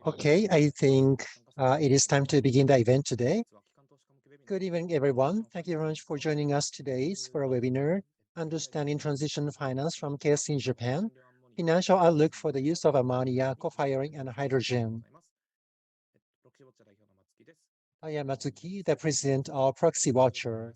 Okay, I think it is time to begin the event today. Good evening, everyone. Thank you very much for joining us today for a webinar, Understanding Transition Finance from KS in Japan, Financial Outlook for the Use of Ammonia, Co-firing, and Hydrogen. I am Matsuki, the president of Proxy Watcher.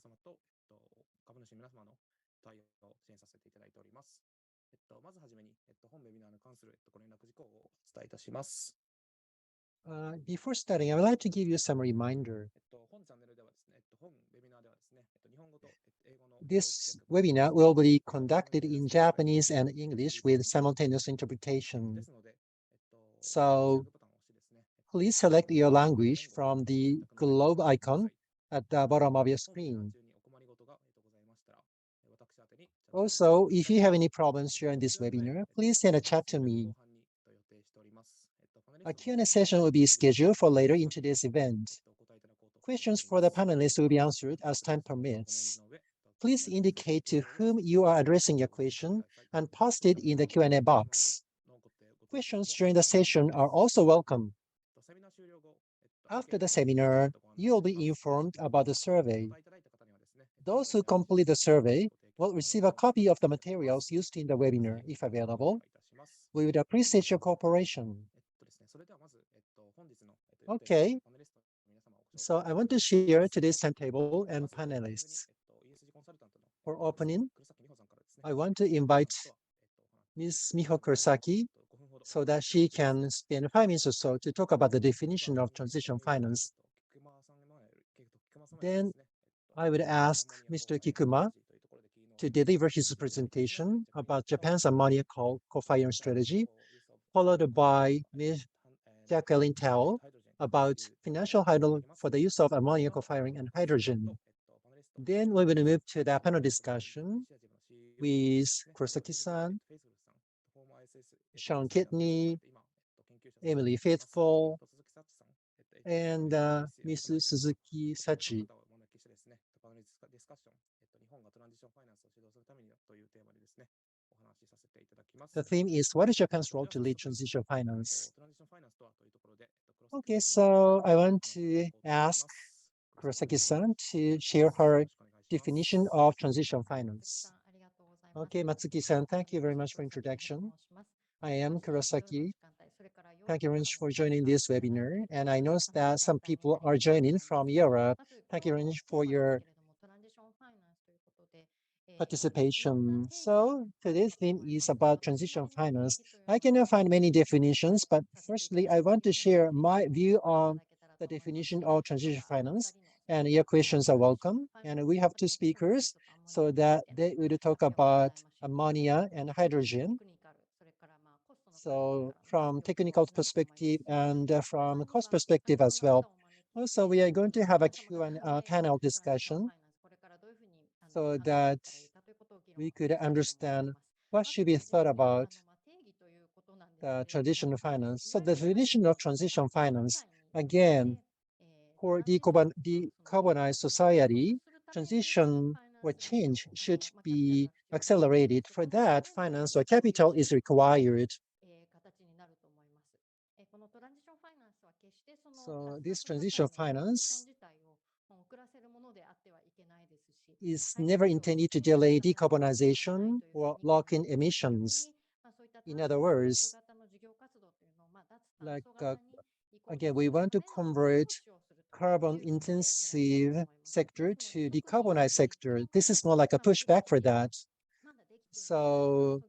Before starting, I would like to give you some reminder. This webinar will be conducted in Japanese and English with simultaneous interpretation. So please select your language from the globe icon at the bottom of your screen. Also, if you have any problems during this webinar, please send a chat to me. A Q&A session will be scheduled for later in today's event. Questions for the panelists will be answered as time permits. Please indicate to whom you are addressing your question and post it in the Q&A box. Questions during the session are also welcome. After the seminar, you will be informed about the survey. Those who complete the survey will receive a copy of the materials used in the webinar if available. We would appreciate your cooperation. Okay, so I want to share today's timetable and panelists. For opening, I want to invite Ms. Miho Kurosaki so that she can spend 5 minutes or so to talk about the definition of transition finance. Then I would ask Mr. Kikuma to deliver his presentation about Japan's ammonia co-firing strategy, followed by Ms. Jacqueline Tao about financial hurdle for the use of ammonia co-firing and hydrogen. Then we will move to the panel discussion with Kurosaki-san, Sean Kidney, Emily Faithful, and Ms. Suzuki Sachi. The theme is, what is Japan's role to lead transition finance? Okay, so I want to ask Kurosaki-san to share her definition of transition finance. Okay, Matsuki-san, thank you very much for introduction. I am Kurosaki. Thank you very much for joining this webinar. And I noticed that some people are joining from Europe. Thank you very much for your participation. So today's theme is about transition finance. I cannot find many definitions, but firstly, I want to share my view on the definition of transition finance, and your questions are welcome. And we have two speakers so that they will talk about ammonia and hydrogen. So from technical perspective and from cost perspective as well. Also, we are going to have a Q&A panel discussion so that we could understand what should be thought about the transition finance. So the definition of transition finance, again, for decarbonized society, transition or change should be accelerated. For that, finance or capital is required. So this transition finance is never intended to delay decarbonization or lock in emissions. In other words, like again, we want to convert carbon-intensive sector to decarbonized sector. This is more like a pushback for that. So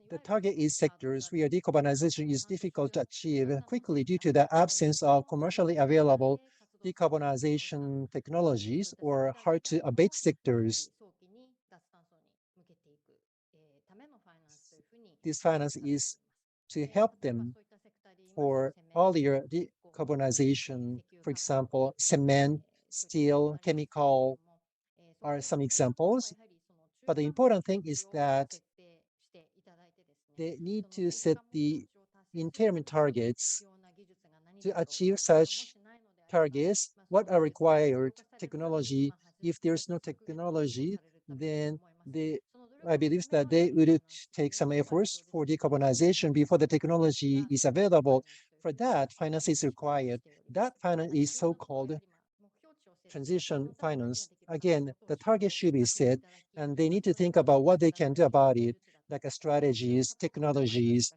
the target is sectors where decarbonization is difficult to achieve quickly due to the absence of commercially available decarbonization technologies or hard to abate sectors. This finance is to help them for earlier decarbonization. For example, cement, steel, chemical are some examples. But the important thing is that they need to set the interim targets to achieve such targets. What are required technology? If there's no technology, then I believe that they would take some efforts for decarbonization before the technology is available. For that, finance is required. That finance is so-called transition finance. Again, the target should be set, and they need to think about what they can do about it, like strategies, technologies.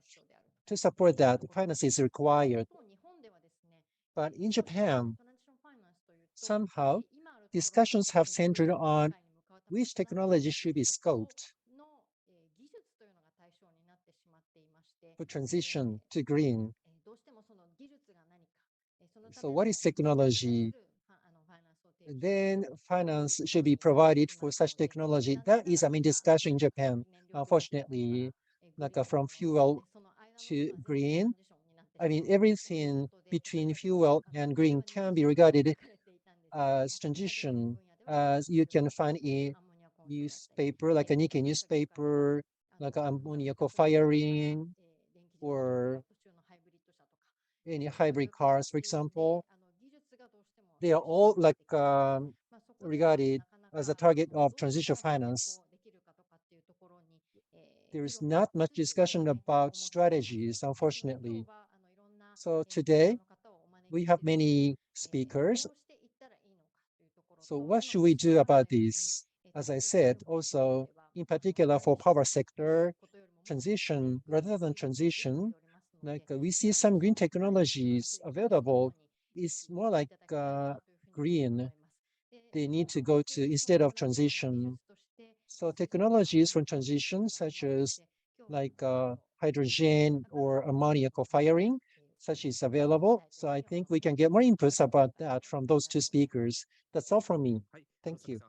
To support that, finance is required. But in Japan, somehow, discussions have centered on which technology should be scoped for transition to green. So what is technology? Then finance should be provided for such technology. That is, I mean, discussion in Japan. Unfortunately, like from fuel to green, I mean, everything between fuel and green can be regarded as transition. As you can find a newspaper, like a Nikkei newspaper, like ammonia co-firing, or any hybrid cars, for example. They are all like regarded as a target of transition finance. There is not much discussion about strategies, unfortunately. So today, we have many speakers. So what should we do about this? As I said, also, in particular for power sector, transition, rather than transition, like we see some green technologies available. It's more like green. They need to go to instead of transition. So technologies for transition, such as like hydrogen or ammonia co-firing, such is available. So I think we can get more inputs about that from those two speakers. That's all from me. Thank you.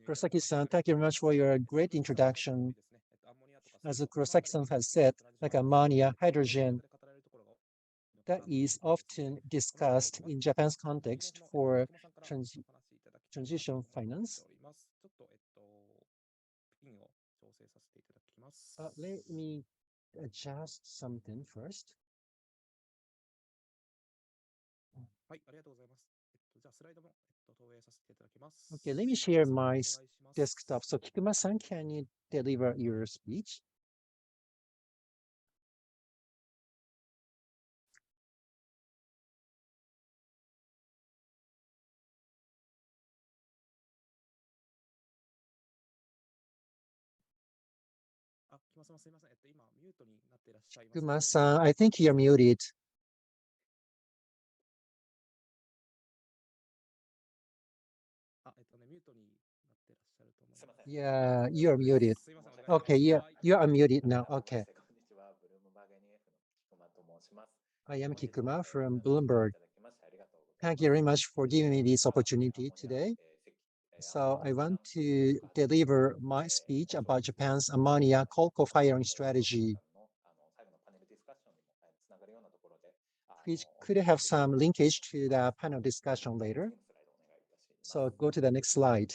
Kurosaki-san, thank you very much for your great introduction. As Kurosaki-san has said, like ammonia, hydrogen, that is often discussed in Japan's context for transition finance. Let me adjust something first. Okay, let me share my desktop. So Kikuma-san, can you deliver your speech? Kikuma-san, I think you're muted. Yeah, you're muted. Okay, you're unmuted now. Okay. I am Kikuma from Bloomberg. Thank you very much for giving me this opportunity today. So I want to deliver my speech about Japan's ammonia coal co-firing strategy, which could have some linkage to the panel discussion later. So go to the next slide.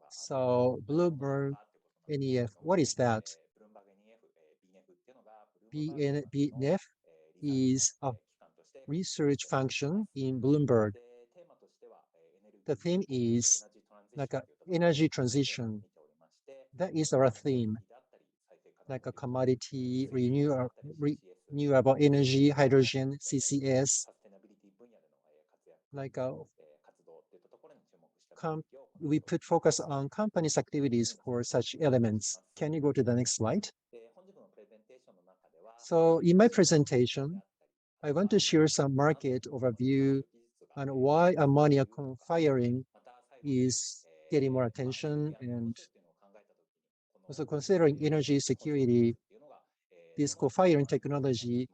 So Bloomberg NEF, what is that? BNF is a research function in Bloomberg. The theme is like a energy transition. That is our theme, like a commodity, renewable energy, hydrogen, CCS, like we put focus on companies' activities for such elements. Can you go to the next slide? So in my presentation, I want to share some market overview on why ammonia firing is getting more attention, and also considering energy security, this co-firing technology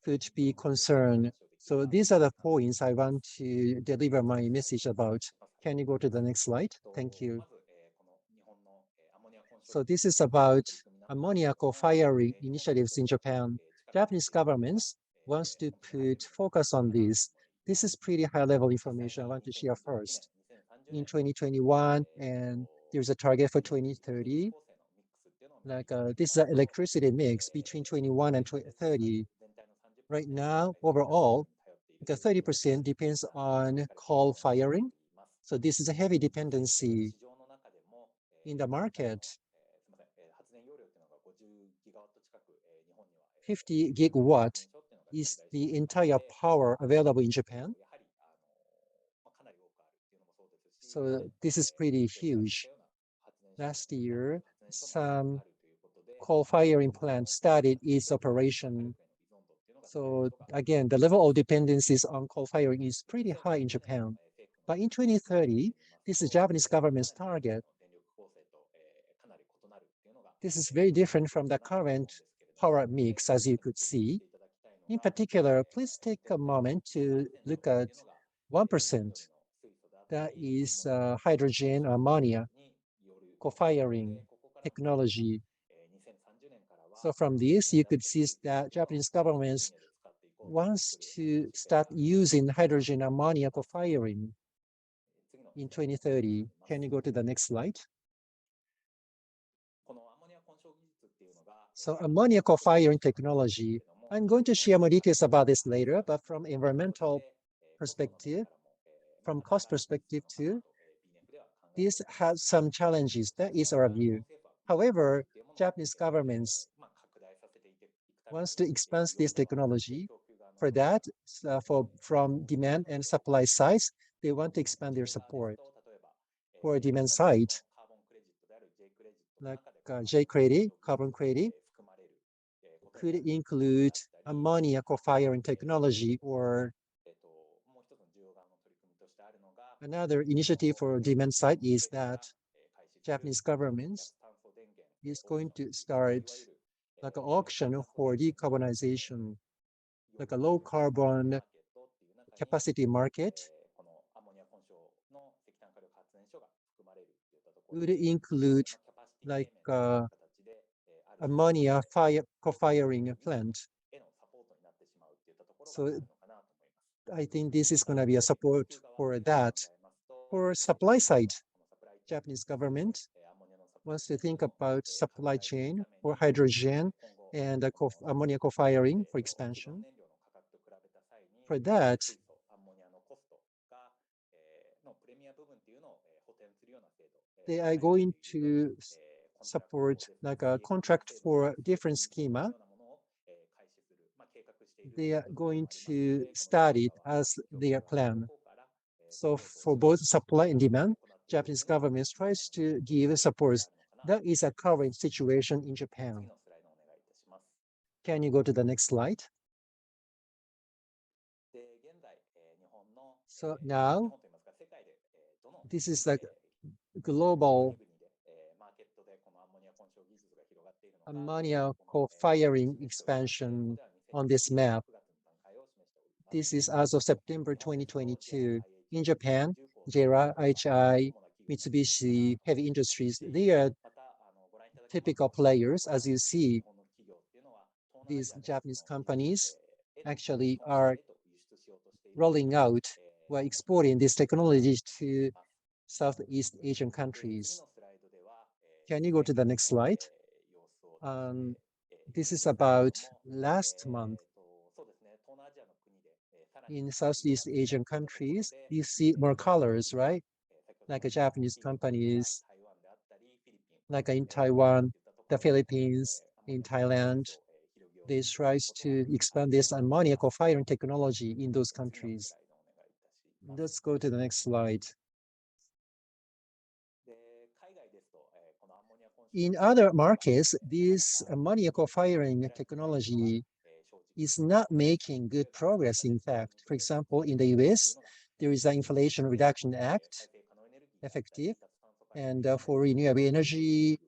could be concerned. So these are the points I want to deliver my message about. Can you go to the next slide? Thank you. So this is about ammonia co-firing initiatives in Japan. Japanese governments wants to put focus on this. This is pretty high-level information I want to share first. In 2021, and there's a target for 2030. Like this is an electricity mix between 21 and 30. Right now, overall, the 30% depends on coal firing. So this is a heavy dependency in the market. 50 gigawatt is the entire power available in Japan. So this is pretty huge. Last year, some coal-firing plants started its operation. So again, the level of dependencies on coal-firing is pretty high in Japan. But in 2030, this is Japanese government's target. This is very different from the current power mix, as you could see. In particular, please take a moment to look at 1%. That is hydrogen or ammonia co-firing technology. So from this, you could see that Japanese government wants to start using hydrogen ammonia co-firing in 2030. Can you go to the next slide? So ammonia co-firing technology, I'm going to share more details about this later, but from environmental perspective, from cost perspective too, this has some challenges. That is our view. However, Japanese governments wants to expand this technology. For that, from demand and supply sides, they want to expand their support. For demand side, like J credit, carbon credit, could include ammonia co-firing technology, or another initiative for demand side is that Japanese government is going to start like an auction for decarbonization, like a low carbon capacity market. Would include like ammonia co-firing plant. So I think this is going to be a support for that. For supply side, Japanese government wants to think about supply chain for hydrogen and ammonia co-firing for expansion. For that, they are going to support like a contract for different schema. They are going to start it as their plan. So for both supply and demand, Japanese government tries to give support. That is a current situation in Japan. Can you go to the next slide? So now, this is like global ammonia co-firing expansion on this map. This is as of September 2022. In Japan, JERA, IHI, Mitsubishi, heavy industries, they are typical players. As you see, these Japanese companies actually are rolling out or exporting this technology to Southeast Asian countries. Can you go to the next slide? This is about last month. In Southeast Asian countries, you see more colors, right? Like Japanese companies, like in Taiwan, the Philippines, in Thailand, they try to expand this ammonia co-firing technology in those countries. Let's go to the next slide. In other markets, this ammonia co-firing technology is not making good progress. In fact, for example, in the US, there is an Inflation Reduction Act effective, and for renewable energy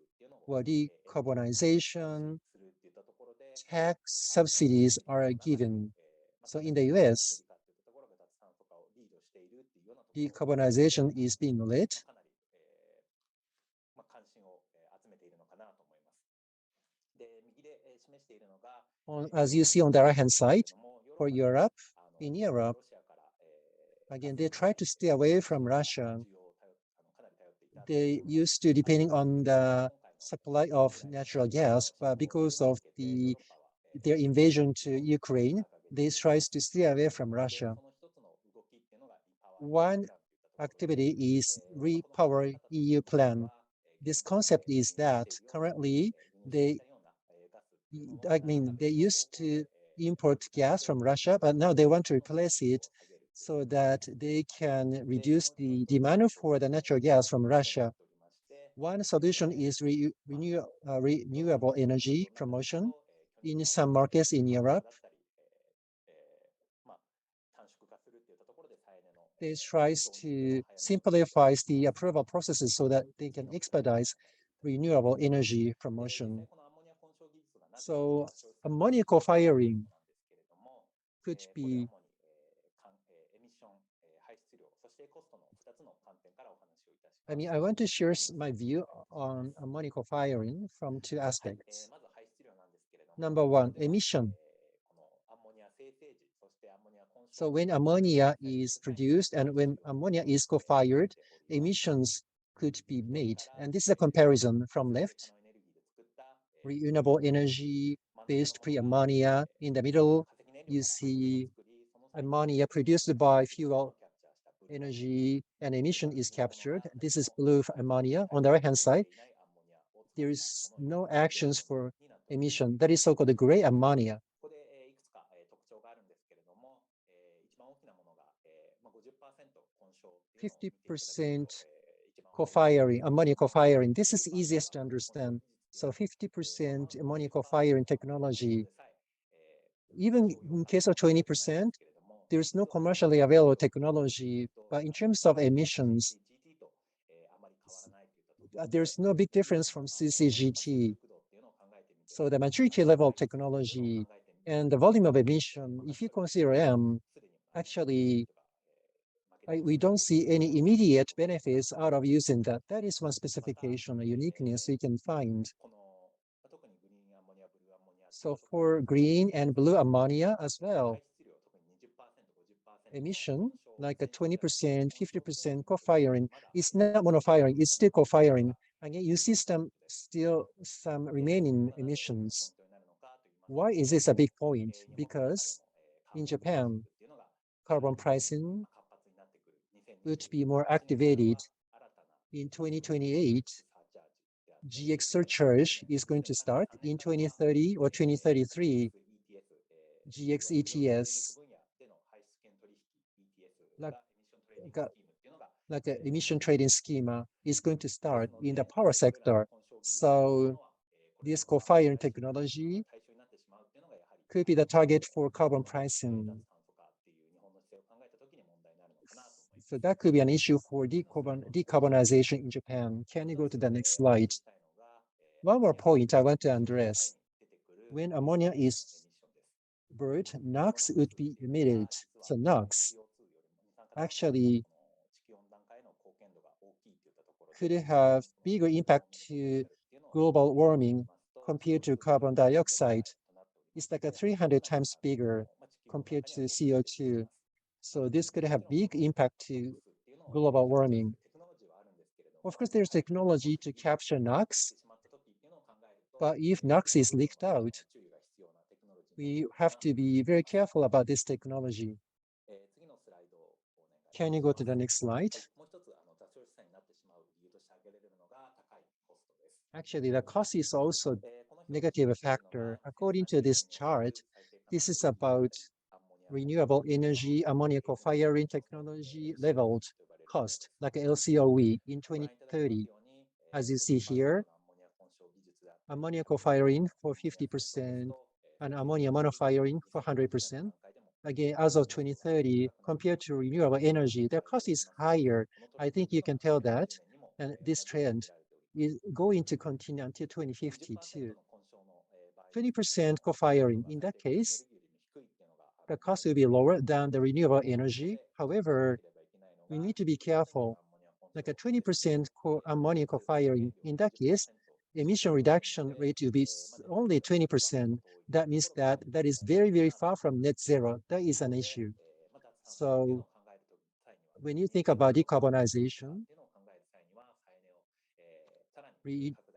or decarbonization, tax subsidies are given. So in the US, decarbonization is being led. As you see on the right-hand side, for Europe, in Europe, again, they try to stay away from Russia. They used to depending on the supply of natural gas, but because of their invasion to Ukraine, they tries to stay away from Russia. One activity is Repower EU plan. This concept is that currently they used to import gas from Russia, but now they want to replace it so that they can reduce the demand for the natural gas from Russia. One solution is renewable energy promotion in some markets in Europe. They tries to simplify the approval processes so that they can expedite renewable energy promotion. So ammonia co-firing could be I want to share my view on ammonia co-firing from two aspects. Number one, emission. So when ammonia is produced and when ammonia is co-fired, emissions could be made. And this is a comparison from left. Renewable energy-based pre-ammonia. In the middle, you see ammonia produced by fuel energy and emission is captured. This is blue ammonia. On the right-hand side, there is no actions for emission. That is so-called gray ammonia. 50% co-firing, ammonia co-firing. This is easiest to understand. So 50% ammonia co-firing technology. Even in case of 20%, there's no commercially available technology, but in terms of emissions, there's no big difference from CCGT. So the maturity level of technology and the volume of emission, if you consider M, actually, we don't see any immediate benefits out of using that. That is one specification, a uniqueness we can find. So for green and blue ammonia as well, emission, like a 20%, 50% co-firing, it's not mono-firing, it's still co-firing. Again, you see still some remaining emissions. Why is this a big point? Because in Japan, carbon pricing would be more activated. In 2028, GX surcharge is going to start. In 2030 or 2033, GX ETS, like an emission trading schema, is going to start in the power sector. So this co-firing technology could be the target for carbon pricing. So that could be an issue for decarbonization in Japan. Can you go to the next slide? One more point I want to address. When ammonia is burned, NOx would be emitted. So NOx actually could have bigger impact to global warming compared to carbon dioxide. It's like a 300 times bigger compared to CO2. So this could have big impact to global warming. Of course, there's technology to capture NOx, but if NOx is leaked out, we have to be very careful about this technology. Can you go to the next slide? Actually, the cost is also negative factor. According to this chart, this is about renewable energy ammonia co-firing technology leveled cost, like LCOE in 2030. As you see here, ammonia co-firing for 50% and ammonia monofiring for 100%. Again, as of 2030, compared to renewable energy, their cost is higher. I think you can tell that. And this trend is going to continue until 2050 too. 20% co-firing, in that case, the cost will be lower than the renewable energy. However, we need to be careful. Like a 20% ammonia co-firing, in that case, emission reduction rate will be only 20%. That means that is very, very far from net zero. That is an issue. So when you think about decarbonization,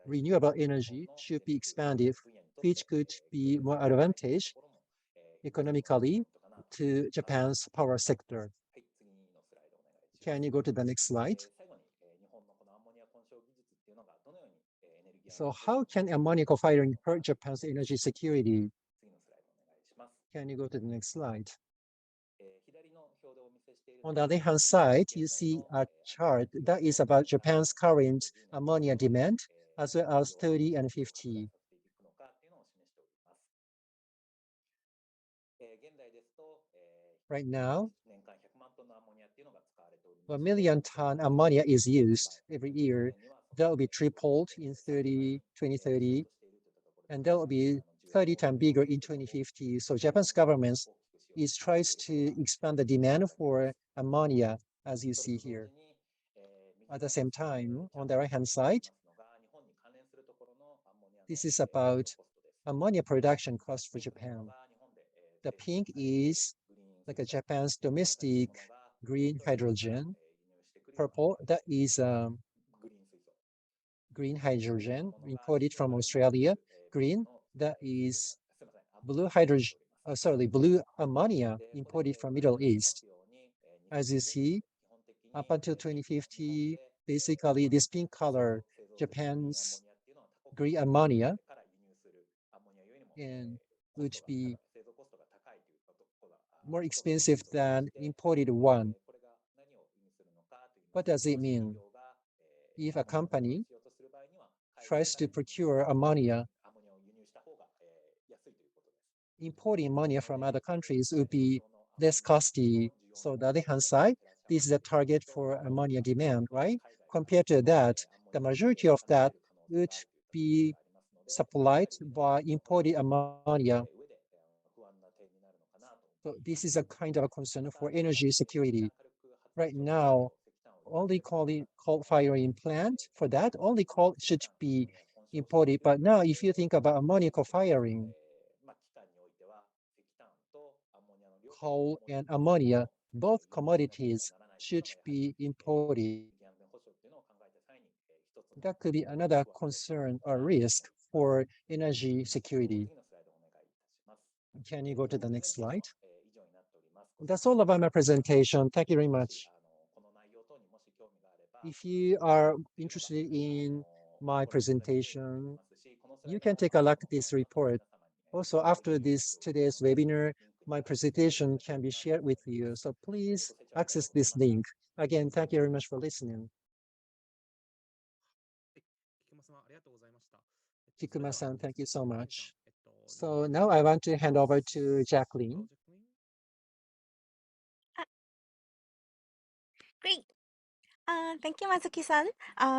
renewable energy should be expanded, which could be more advantage economically to Japan's power sector. Can you go to the next slide? So how can ammonia co-firing hurt Japan's energy security? Can you go to the next slide? On the left-hand side, you see a chart that is about Japan's current ammonia demand, as well as 30 and 50. Right now, 1 million ton ammonia is used every year. That will be tripled in 2030, and that will be 30 times bigger in 2050. So Japan's government tries to expand the demand for ammonia, as you see here. At the same time, on the right-hand side, this is about ammonia production cost for Japan. The pink is like a Japan's domestic green hydrogen. Purple, that is green hydrogen imported from Australia. Green, that is blue hydrogen, blue ammonia imported from Middle East. As you see, up until 2050, basically this pink color, Japan's green ammonia, and would be more expensive than imported one. What does it mean? If a company tries to procure ammonia, importing ammonia from other countries would be less costly. So the other-hand side, this is a target for ammonia demand, right? Compared to that, the majority of that would be supplied by imported ammonia. So this is a kind of a concern for energy security. Right now, only coal-firing plant for that, only coal should be imported. But now if you think about ammonia co-firing, coal and ammonia, both commodities should be imported. That could be another concern or risk for energy security. Can you go to the next slide? That's all about my presentation. Thank you very much. If you are interested in my presentation, you can take a look at this report. Also, after today's webinar, my presentation can be shared with you. So please access this link. Again, thank you very much for listening. Kikuma-san, thank you so much. So now I want to hand over to Jacqueline. Great. Thank you, Matsuki-san,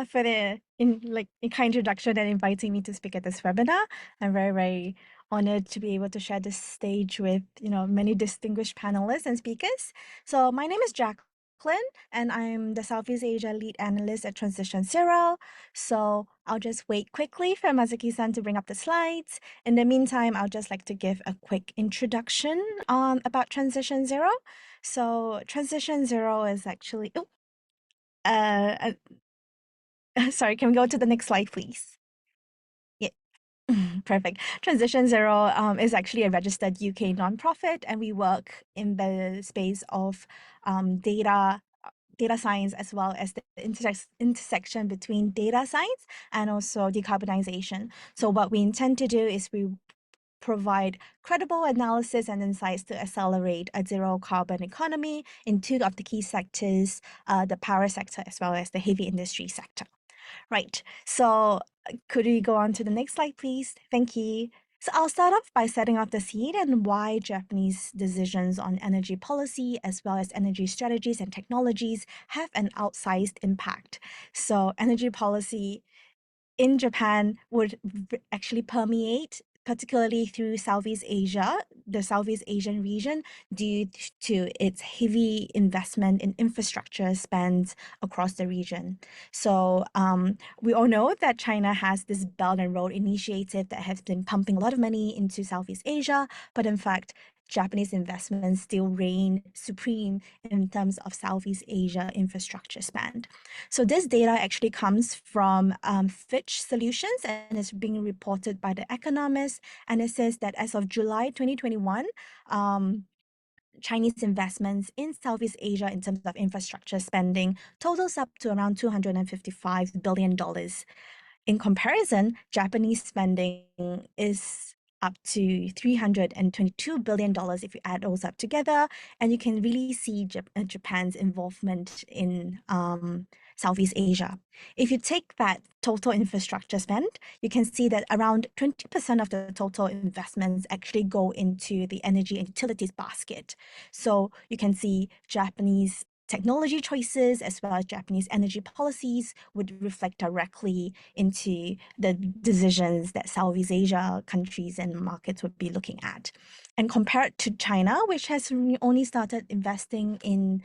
for the kind introduction and inviting me to speak at this webinar. I'm very, very honored to be able to share this stage with many distinguished panelists and speakers. So my name is Jacqueline, and I'm the Southeast Asia lead analyst at Transition Zero. So I'll just wait quickly for Matsuki-san to bring up the slides. In the meantime, I'll just like to give a quick introduction about Transition Zero. So Transition Zero is actually sorry, can we go to the next slide, please? Yeah, perfect. Transition Zero is actually a registered UK nonprofit, and we work in the space of data science, as well as the intersection between data science and also decarbonization. So what we intend to do is we provide credible analysis and insights to accelerate a zero carbon economy in two of the key sectors, the power sector as well as the heavy industry sector. Right, so could we go on to the next slide, please? Thank you. So I'll start off by setting up the scene and why Japanese decisions on energy policy as well as energy strategies and technologies have an outsized impact. So energy policy in Japan would actually permeate, particularly through Southeast Asia, the Southeast Asian region, due to its heavy investment in infrastructure spends across the region. So we all know that China has this Belt and Road initiative that has been pumping a lot of money into Southeast Asia, but in fact, Japanese investments still reign supreme in terms of Southeast Asia infrastructure spend. So this data actually comes from Fitch Solutions and is being reported by The Economist. And it says that as of July 2021, Chinese investments in Southeast Asia in terms of infrastructure spending totals up to around $255 billion. In comparison, Japanese spending is up to $322 billion if you add those up together. And you can really see Japan's involvement in Southeast Asia. If you take that total infrastructure spend, you can see that around 20% of the total investments actually go into the energy and utilities basket. So you can see Japanese technology choices as well as Japanese energy policies would reflect directly into the decisions that Southeast Asia countries and markets would be looking at. And compared to China, which has only started investing in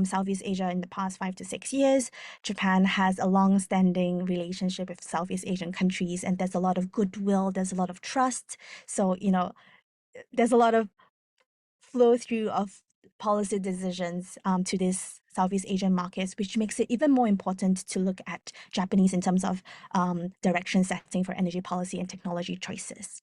Southeast Asia in the past 5 to 6 years, Japan has a long-standing relationship with Southeast Asian countries, and there's a lot of goodwill, there's a lot of trust. So, there's a lot of flow through of policy decisions to these Southeast Asian markets, which makes it even more important to look at Japanese in terms of direction setting for energy policy and technology choices.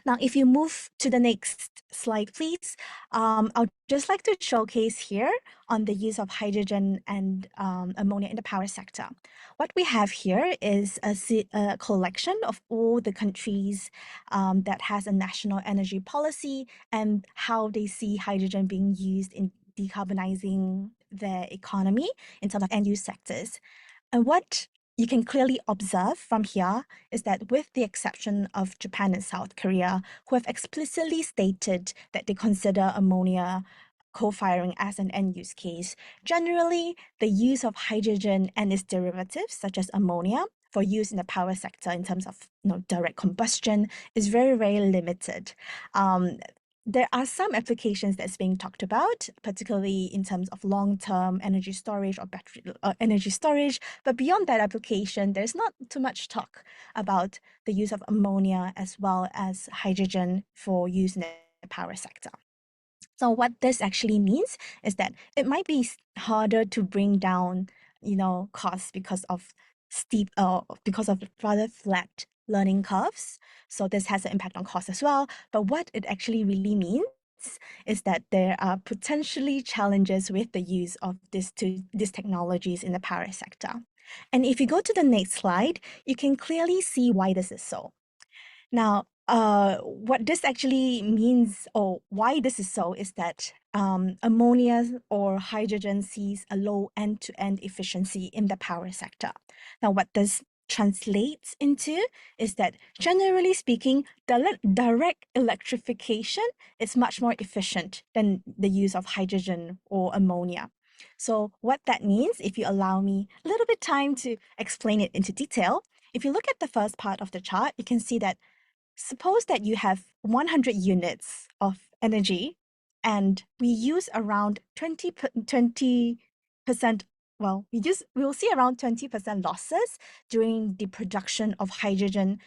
Now, if you move to the next slide, please, I'll just like to showcase here on the use of hydrogen and ammonia in the power sector. What we have here is a collection of all the countries that has a national energy policy and how they see hydrogen being used in decarbonizing their economy in terms of end-use sectors. And what you can clearly observe from here is that with the exception of Japan and South Korea, who have explicitly stated that they consider ammonia co-firing as an end-use case, generally the use of hydrogen and its derivatives, such as ammonia, for use in the power sector in terms of direct combustion is very, very limited. There are some applications that's being talked about, particularly in terms of long-term energy storage or battery energy storage. But beyond that application, there's not too much talk about the use of ammonia as well as hydrogen for use in the power sector. So what this actually means is that it might be harder to bring down, costs because of because of rather flat learning curves. So this has an impact on cost as well. But what it actually really means is that there are potentially challenges with the use of these technologies in the power sector. And if you go to the next slide, you can clearly see why this is so. Now, what this actually means or why this is so is that ammonia or hydrogen sees a low end-to-end efficiency in the power sector. Now, what this translates into is that generally speaking, direct electrification is much more efficient than the use of hydrogen or ammonia. So what that means, if you allow me a little bit time to explain it into detail, if you look at the first part of the chart, you can see that suppose that you have 100 units of energy and we use around 20%, well, we'll see around 20% losses during the production of hydrogen,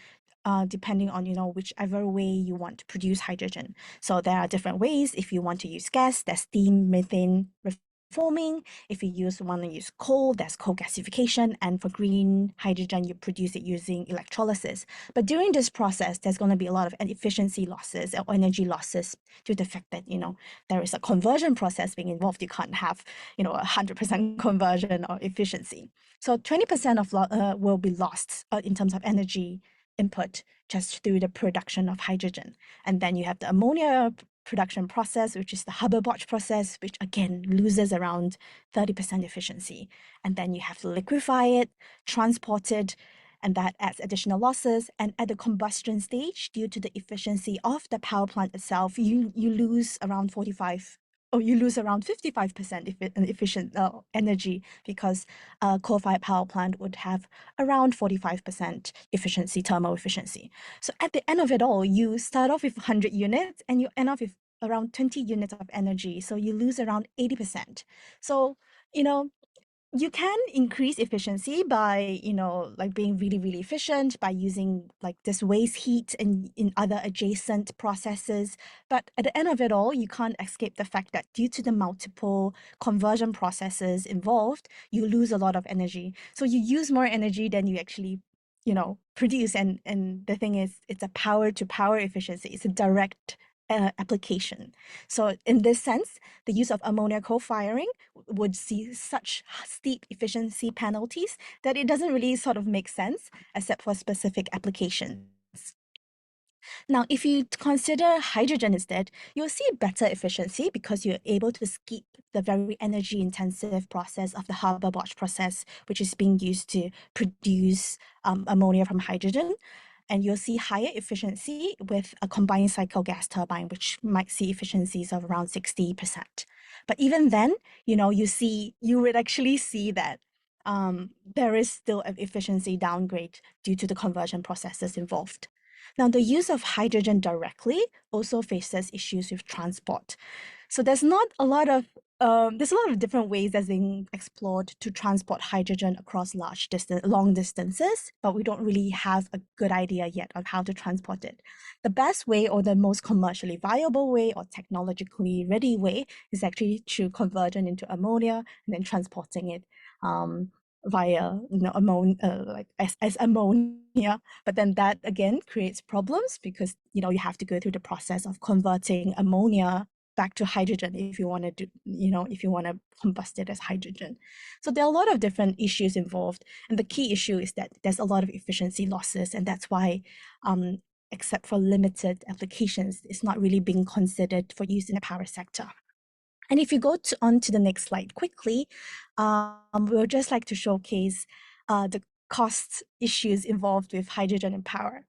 depending on, whichever way you want to produce hydrogen. So there are different ways. If you want to use gas, there's steam, methane, reforming. If you want to use coal, there's coal gasification. And for green hydrogen, you produce it using electrolysis. But during this process, there's going to be a lot of efficiency losses or energy losses due to the fact that, there is a conversion process being involved. You can't have, 100% conversion or efficiency. So 20% of will be lost in terms of energy input just through the production of hydrogen. And then you have the ammonia production process, which is the Haber-Bosch process, which again loses around 30% efficiency. And then you have to liquefy it, transport it, and that adds additional losses. And at the combustion stage, due to the efficiency of the power plant itself, you lose around 55% efficient energy, because a coal-fired power plant would have around 45% efficiency, thermal efficiency. So at the end of it all, you start off with 100 units and you end up with around 20 units of energy. So you lose around 80%. So, you can increase efficiency by, like being really, really efficient by using like this waste heat and in other adjacent processes. But at the end of it all, you can't escape the fact that due to the multiple conversion processes involved, you lose a lot of energy. So you use more energy than you actually, produce. And the thing is, it's a power to power efficiency. It's a direct application. So in this sense, the use of ammonia co-firing would see such steep efficiency penalties that it doesn't really sort of make sense except for specific applications. Now, if you consider hydrogen instead, you'll see better efficiency because you're able to skip the very energy intensive process of the Haber-Bosch process, which is being used to produce ammonia from hydrogen. And you'll see higher efficiency with a combined cycle gas turbine, which might see efficiencies of around 60%. But even then, you would actually see that there is still an efficiency downgrade due to the conversion processes involved. Now, the use of hydrogen directly also faces issues with transport. So there's not a lot of there's a lot of different ways that's being explored to transport hydrogen across long distances, but we don't really have a good idea yet of how to transport it. The best way or the most commercially viable way or technologically ready way is actually through conversion into ammonia and then transporting it via as ammonia, but then that again creates problems because you have to go through the process of converting ammonia back to hydrogen if you want to do if you want to combust it as hydrogen. So there are a lot of different issues involved, and the key issue is that there's a lot of efficiency losses, and that's why except for limited applications, it's not really being considered for use in the power sector. And if you go on to the next slide quickly, we'll just like to showcase the cost issues involved with hydrogen and power.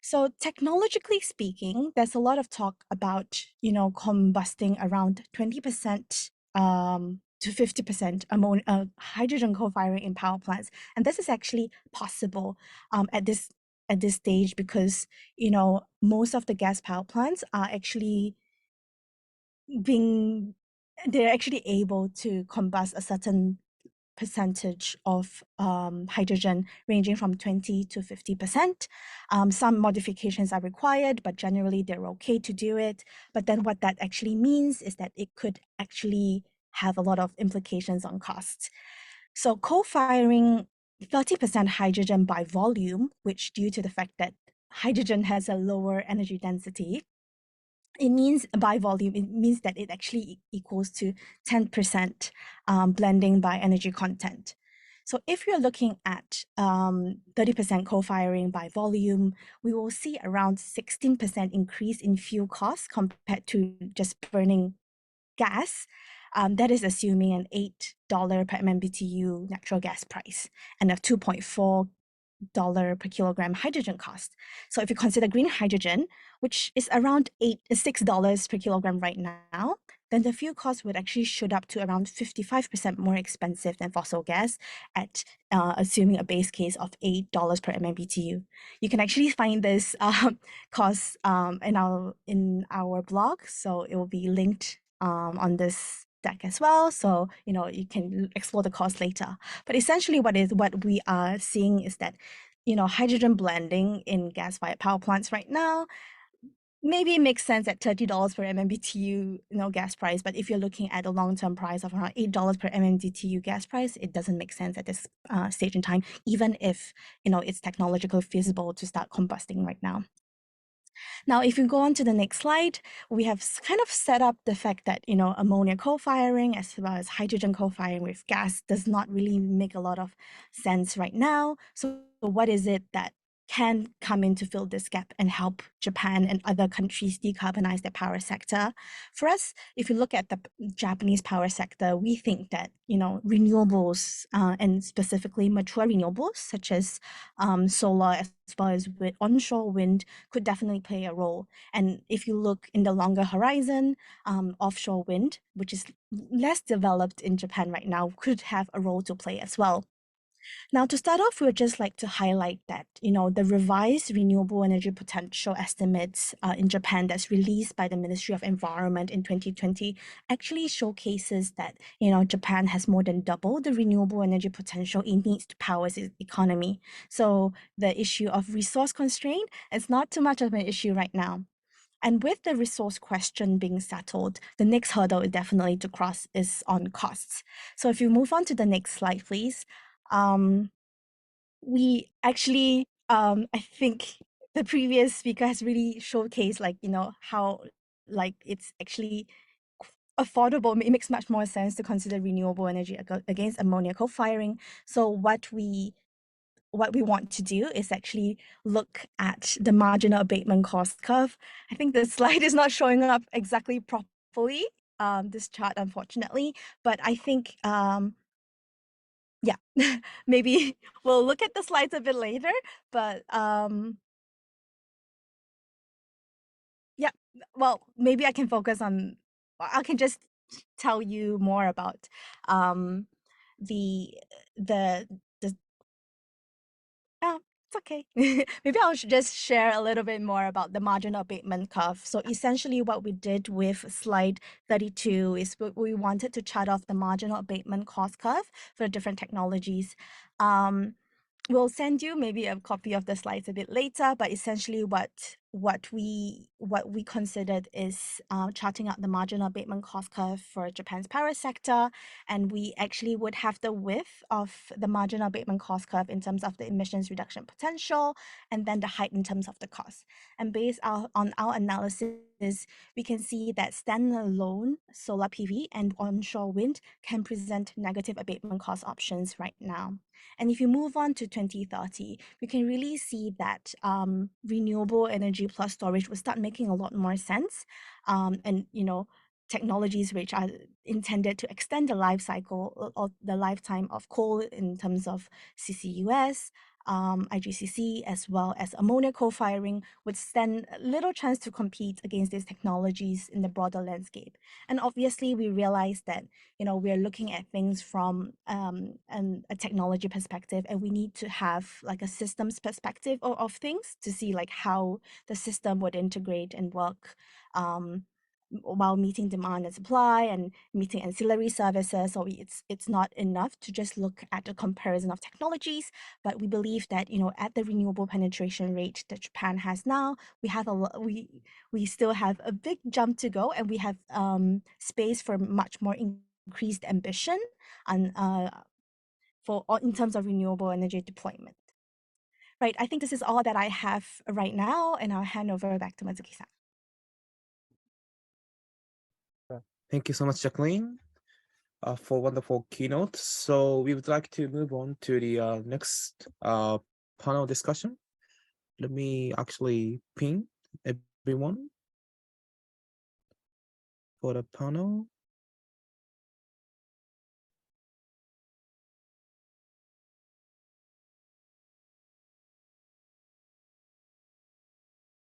So technologically speaking, there's a lot of talk about, combusting around 20% to 50% hydrogen co-firing in power plants. And this is actually possible at this stage because, most of the gas power plants are actually they're actually able to combust a certain percentage of hydrogen ranging from 20 to 50%. Some modifications are required, but generally they're okay to do it. But then what that actually means is that it could actually have a lot of implications on costs. So co-firing 30% hydrogen by volume, which due to the fact that hydrogen has a lower energy density, it means by volume, it means that it actually equals to 10% blending by energy content. So if you're looking at 30% co-firing by volume, we will see around 16% increase in fuel costs compared to just burning gas. That is assuming an $8 per MMBTU natural gas price and a $2.4 per kilogram hydrogen cost. So if you consider green hydrogen, which is around $6 per kilogram right now, then the fuel cost would actually shoot up to around 55% more expensive than fossil gas at assuming a base case of $8 per MMBTU. You can actually find this cost in our blog, so it will be linked on this deck as well, so you can explore the cost later. But essentially what we are seeing is that hydrogen blending in gas-fired power plants right now maybe makes sense at $30 per MMBTU gas price, but if you're looking at a long-term price of around $8 per MMBTU gas price, it doesn't make sense at this stage in time, even if it's technologically feasible to start combusting right now. Now, if you go on to the next slide, we have kind of set up the fact that, ammonia co-firing as well as hydrogen co-firing with gas does not really make a lot of sense right now. So what is it that can come in to fill this gap and help Japan and other countries decarbonize their power sector? For us, if you look at the Japanese power sector, we think that, renewables and specifically mature renewables such as solar as well as with onshore wind could definitely play a role. And if you look in the longer horizon, offshore wind, which is less developed in Japan right now, could have a role to play as well. Now, to start off, we would just like to highlight that, the revised renewable energy potential estimates in Japan that's released by the Ministry of Environment in 2020 actually showcases that, Japan has more than double the renewable energy potential it needs to power its economy. So the issue of resource constraint is not too much of an issue right now. And with the resource question being settled, the next hurdle is definitely to cross is on costs. So if you move on to the next slide, please. We actually, I think the previous speaker has really showcased how like it's actually affordable. It makes much more sense to consider renewable energy against ammonia co-firing. So what we want to do is actually look at the marginal abatement cost curve. I think the slide is not showing up exactly properly, this chart, unfortunately, but I think, yeah, maybe we'll look at the slides a bit later, but yeah, well, maybe I can focus on, I can just tell you more about the the it's okay. Maybe I should just share a little bit more about the marginal abatement curve. So essentially what we did with slide 32 is we wanted to chart off the marginal abatement cost curve for different technologies. We'll send you maybe a copy of the slides a bit later, but essentially what we considered is charting out the marginal abatement cost curve for Japan's power sector, and we actually would have the width of the marginal abatement cost curve in terms of the emissions reduction potential, and then the height in terms of the cost. And based on our analysis, we can see that standalone solar PV and onshore wind can present negative abatement cost options right now. And if you move on to 2030, we can really see that renewable energy plus storage will start making a lot more sense. And, you know, technologies which are intended to extend the life cycle or the lifetime of coal in terms of CCUS, IGCC, as well as ammonia co-firing would stand little chance to compete against these technologies in the broader landscape. And obviously, we realize that, you know, we're looking at things from a technology perspective, and we need to have like a systems perspective of things to see like how the system would integrate and work while meeting demand and supply and meeting ancillary services. So it's not enough to just look at a comparison of technologies, but we believe that, you know, at the renewable penetration rate that Japan has now, we have we still have a big jump to go, and we have space for much more increased ambition and in terms of renewable energy deployment. Right, I think this is all that I have right now, and I'll hand over back to Mazuki-san. Thank you so much, Jacqueline, for wonderful keynote. So we would like to move on to the next panel discussion. Let me actually ping everyone for the panel.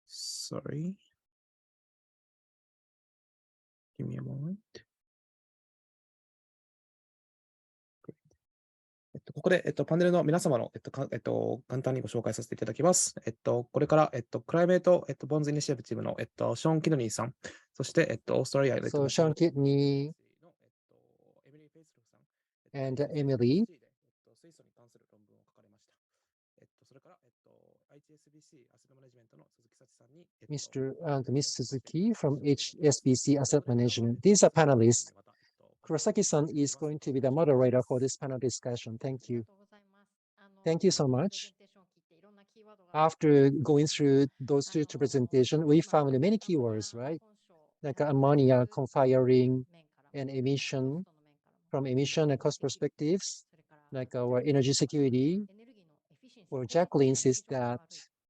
Sorry. Give me a moment. ここで、パネルの皆様の、簡単にご紹介させていただきます。これから、クライメート、ボンズイニシアチブの、ショーン・キドニーさん、そして、オーストラリア So Sean Kidney and Emily. Mr. and Ms. Suzuki from HSBC Asset Management. These are panelists. Kurosaki-san is going to be the moderator for this panel discussion. Thank you. Thank you so much. After going through those two presentations, we found many keywords, right? Like ammonia, co-firing, and emission. From emission and cost perspectives, like our energy security, or Jacqueline says that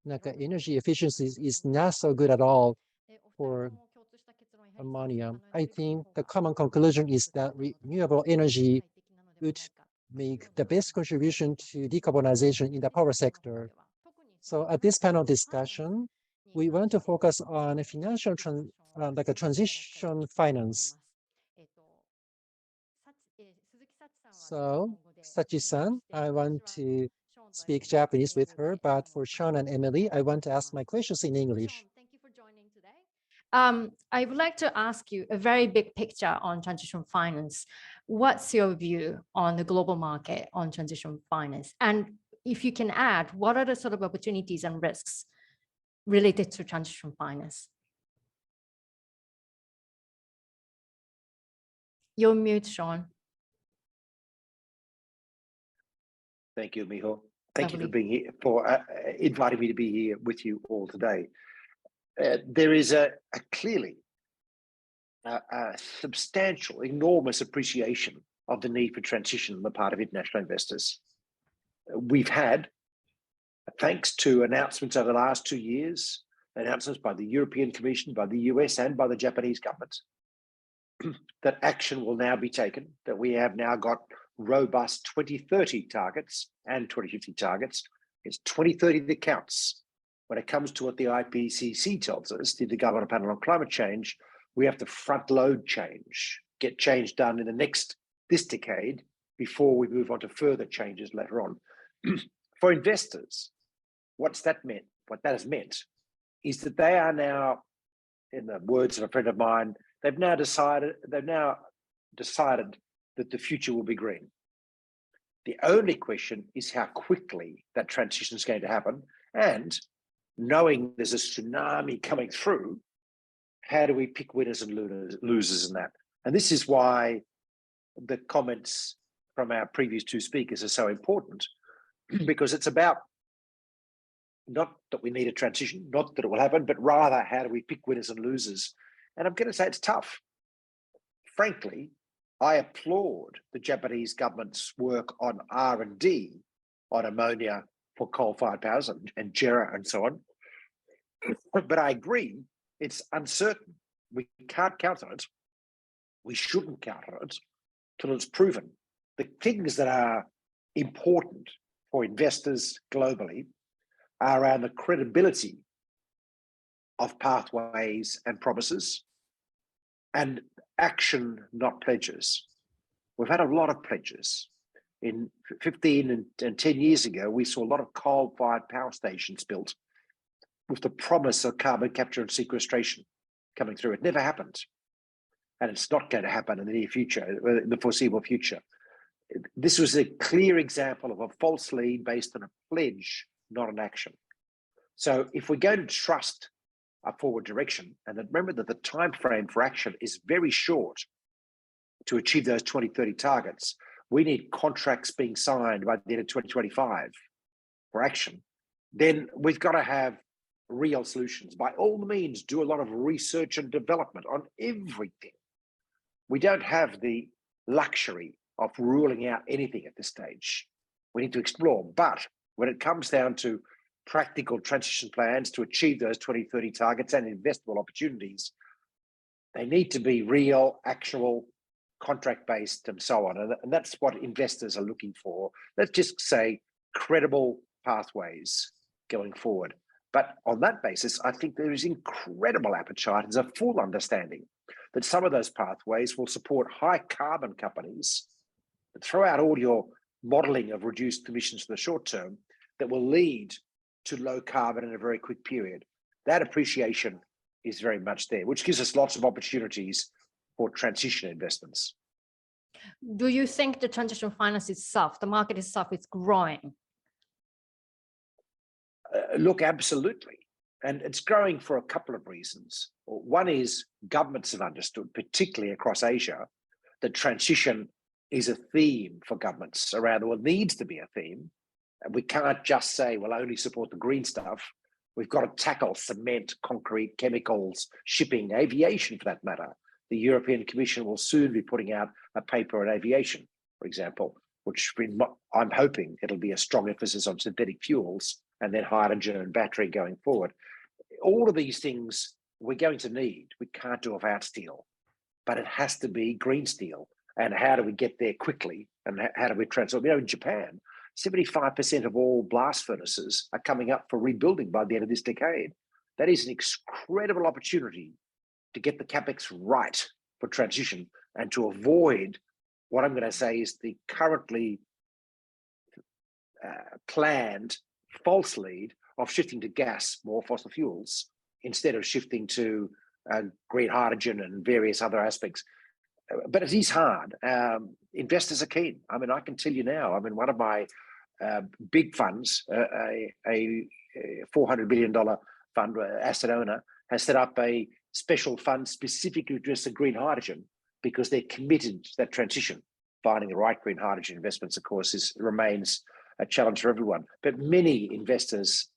like energy efficiency is not so good at all for ammonia. I think the common conclusion is that renewable energy would make the best contribution to decarbonization in the power sector. So at this panel discussion, we want to focus on a financial like a transition finance. So Sachi-san, I want to speak Japanese with her, but for Sean and Emily, I want to ask my questions in English. Thank you for joining today. I would like to ask you a very big picture on transition finance. What's your view on the global market on transition finance? And if you can add, what are the sort of opportunities and risks related to transition finance? You're mute, Sean. Thank you, Miho. Thank you for being here, for inviting me to be here with you all today. There is clearly a substantial, enormous appreciation of the need for transition on the part of international investors. We've had, thanks to announcements over the last 2 years, announcements by the European Commission, by the US, and by the Japanese government, that action will now be taken, that we have now got robust 2030 targets and 2050 targets. It's 2030 that counts. When it comes to what the IPCC tells us, the Intergovernmental Panel on Climate Change, we have to front load change, get change done in this decade before we move on to further changes later on. For investors, what that has meant is that they are now, in the words of a friend of mine, they've now decided that the future will be green. The only question is how quickly that transition is going to happen, and knowing there's a tsunami coming through, how do we pick winners and losers in that? And this is why the comments from our previous two speakers are so important, because it's about not that we need a transition, not that it will happen, but rather how do we pick winners and losers? And I'm going to say it's tough. Frankly, I applaud the Japanese government's work on R&D on ammonia for coal-fired powers and JERA and so on. But I agree, it's uncertain. We can't count on it. We shouldn't count on it till it's proven. The things that are important for investors globally are around the credibility of pathways and promises, and action, not pledges. We've had a lot of pledges. In 15 and 10 years ago, we saw a lot of coal-fired power stations built with the promise of carbon capture and sequestration coming through. It never happened. And it's not going to happen in the near future, in the foreseeable future. This was a clear example of a false lead based on a pledge, not an action. So if we're going to trust a forward direction, and remember that the time frame for action is very short to achieve those 2030 targets, we need contracts being signed by the end of 2025 for action, then we've got to have real solutions. By all means, do a lot of research and development on everything. We don't have the luxury of ruling out anything at this stage. We need to explore. But when it comes down to practical transition plans to achieve those 2030 targets and investable opportunities, they need to be real, actual, contract-based and so on. And that's what investors are looking for. Let's just say credible pathways going forward. But on that basis, I think there is incredible appetite. There's a full understanding that some of those pathways will support high carbon companies that throw out all your modeling of reduced emissions for the short term that will lead to low carbon in a very quick period. That appreciation is very much there, which gives us lots of opportunities for transition investments. Do you think the transition finance itself, the market itself, is growing? Look, absolutely. And it's growing for a couple of reasons. One is governments have understood, particularly across Asia, that transition is a theme for governments around the world, needs to be a theme. And we can't just say, well, only support the green stuff. We've got to tackle cement, concrete, chemicals, shipping, aviation for that matter. The European Commission will soon be putting out a paper on aviation, for example, which I'm hoping it'll be a strong emphasis on synthetic fuels and then hydrogen and battery going forward. All of these things we're going to need. We can't do without steel, but it has to be green steel. And how do we get there quickly? And how do we transform? You know, in Japan, 75% of all blast furnaces are coming up for rebuilding by the end of this decade. That is an incredible opportunity to get the capex right for transition and to avoid what I'm going to say is the currently planned false lead of shifting to gas, more fossil fuels, instead of shifting to green hydrogen and various other aspects. But it is hard. Investors are keen. I mean, I can tell you now, I mean, one of my big funds, a $400 billion fund, asset owner, has set up a special fund specifically to address the green hydrogen because they're committed to that transition. Finding the right green hydrogen investments, of course, remains a challenge for everyone. But many investors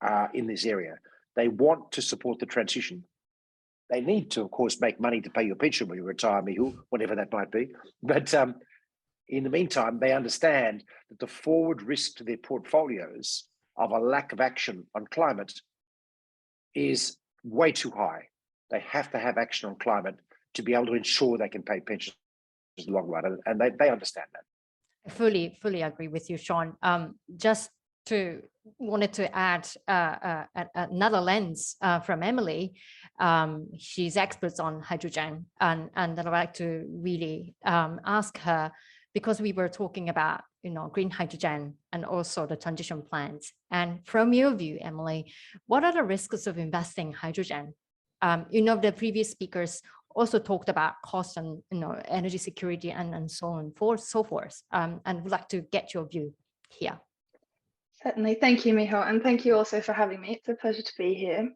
are in this area. They want to support the transition. They need to, of course, make money to pay your pension when you retire, Mihu, whatever that might be. But in the meantime, they understand that the forward risk to their portfolios of a lack of action on climate is way too high. They have to have action on climate to be able to ensure they can pay pensions in the long run, and they understand that. I fully agree with you, Sean. Just wanted to add another lens from Emily. She's expert on hydrogen, and I'd like to really ask her, because we were talking about green hydrogen and also the transition plans. And from your view, Emily, what are the risks of investing in hydrogen? The previous speakers also talked about cost and energy security and so on so forth. And would like to get your view here. Certainly, thank you, Miho, and thank you also for having me. It's a pleasure to be here.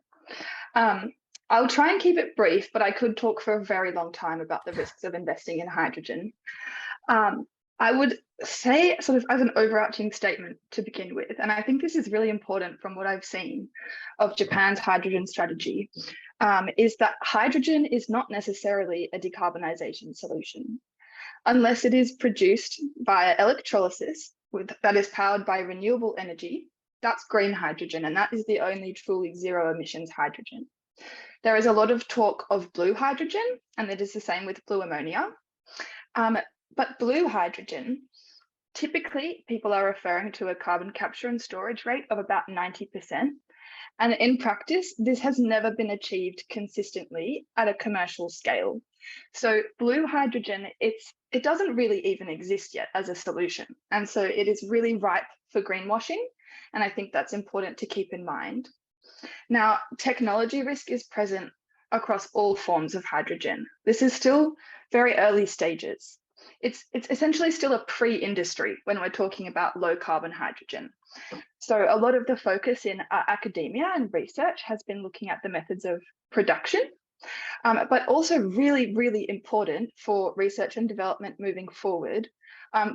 I'll try and keep it brief, but I could talk for a very long time about the risks of investing in hydrogen. I would say, sort of as an overarching statement to begin with, and I think this is really important from what I've seen of Japan's hydrogen strategy, is that hydrogen is not necessarily a decarbonization solution. Unless it is produced via electrolysis that is powered by renewable energy, that's green hydrogen, and that is the only truly zero emissions hydrogen. There is a lot of talk of blue hydrogen, and it is the same with blue ammonia. But blue hydrogen, typically people are referring to a carbon capture and storage rate of about 90%. And in practice, this has never been achieved consistently at a commercial scale. So blue hydrogen, it doesn't really even exist yet as a solution. And so it is really ripe for greenwashing. And I think that's important to keep in mind. Now, technology risk is present across all forms of hydrogen. This is still very early stages. It's essentially still a pre-industry when we're talking about low carbon hydrogen. So a lot of the focus in academia and research has been looking at the methods of production, but also really, really important for research and development moving forward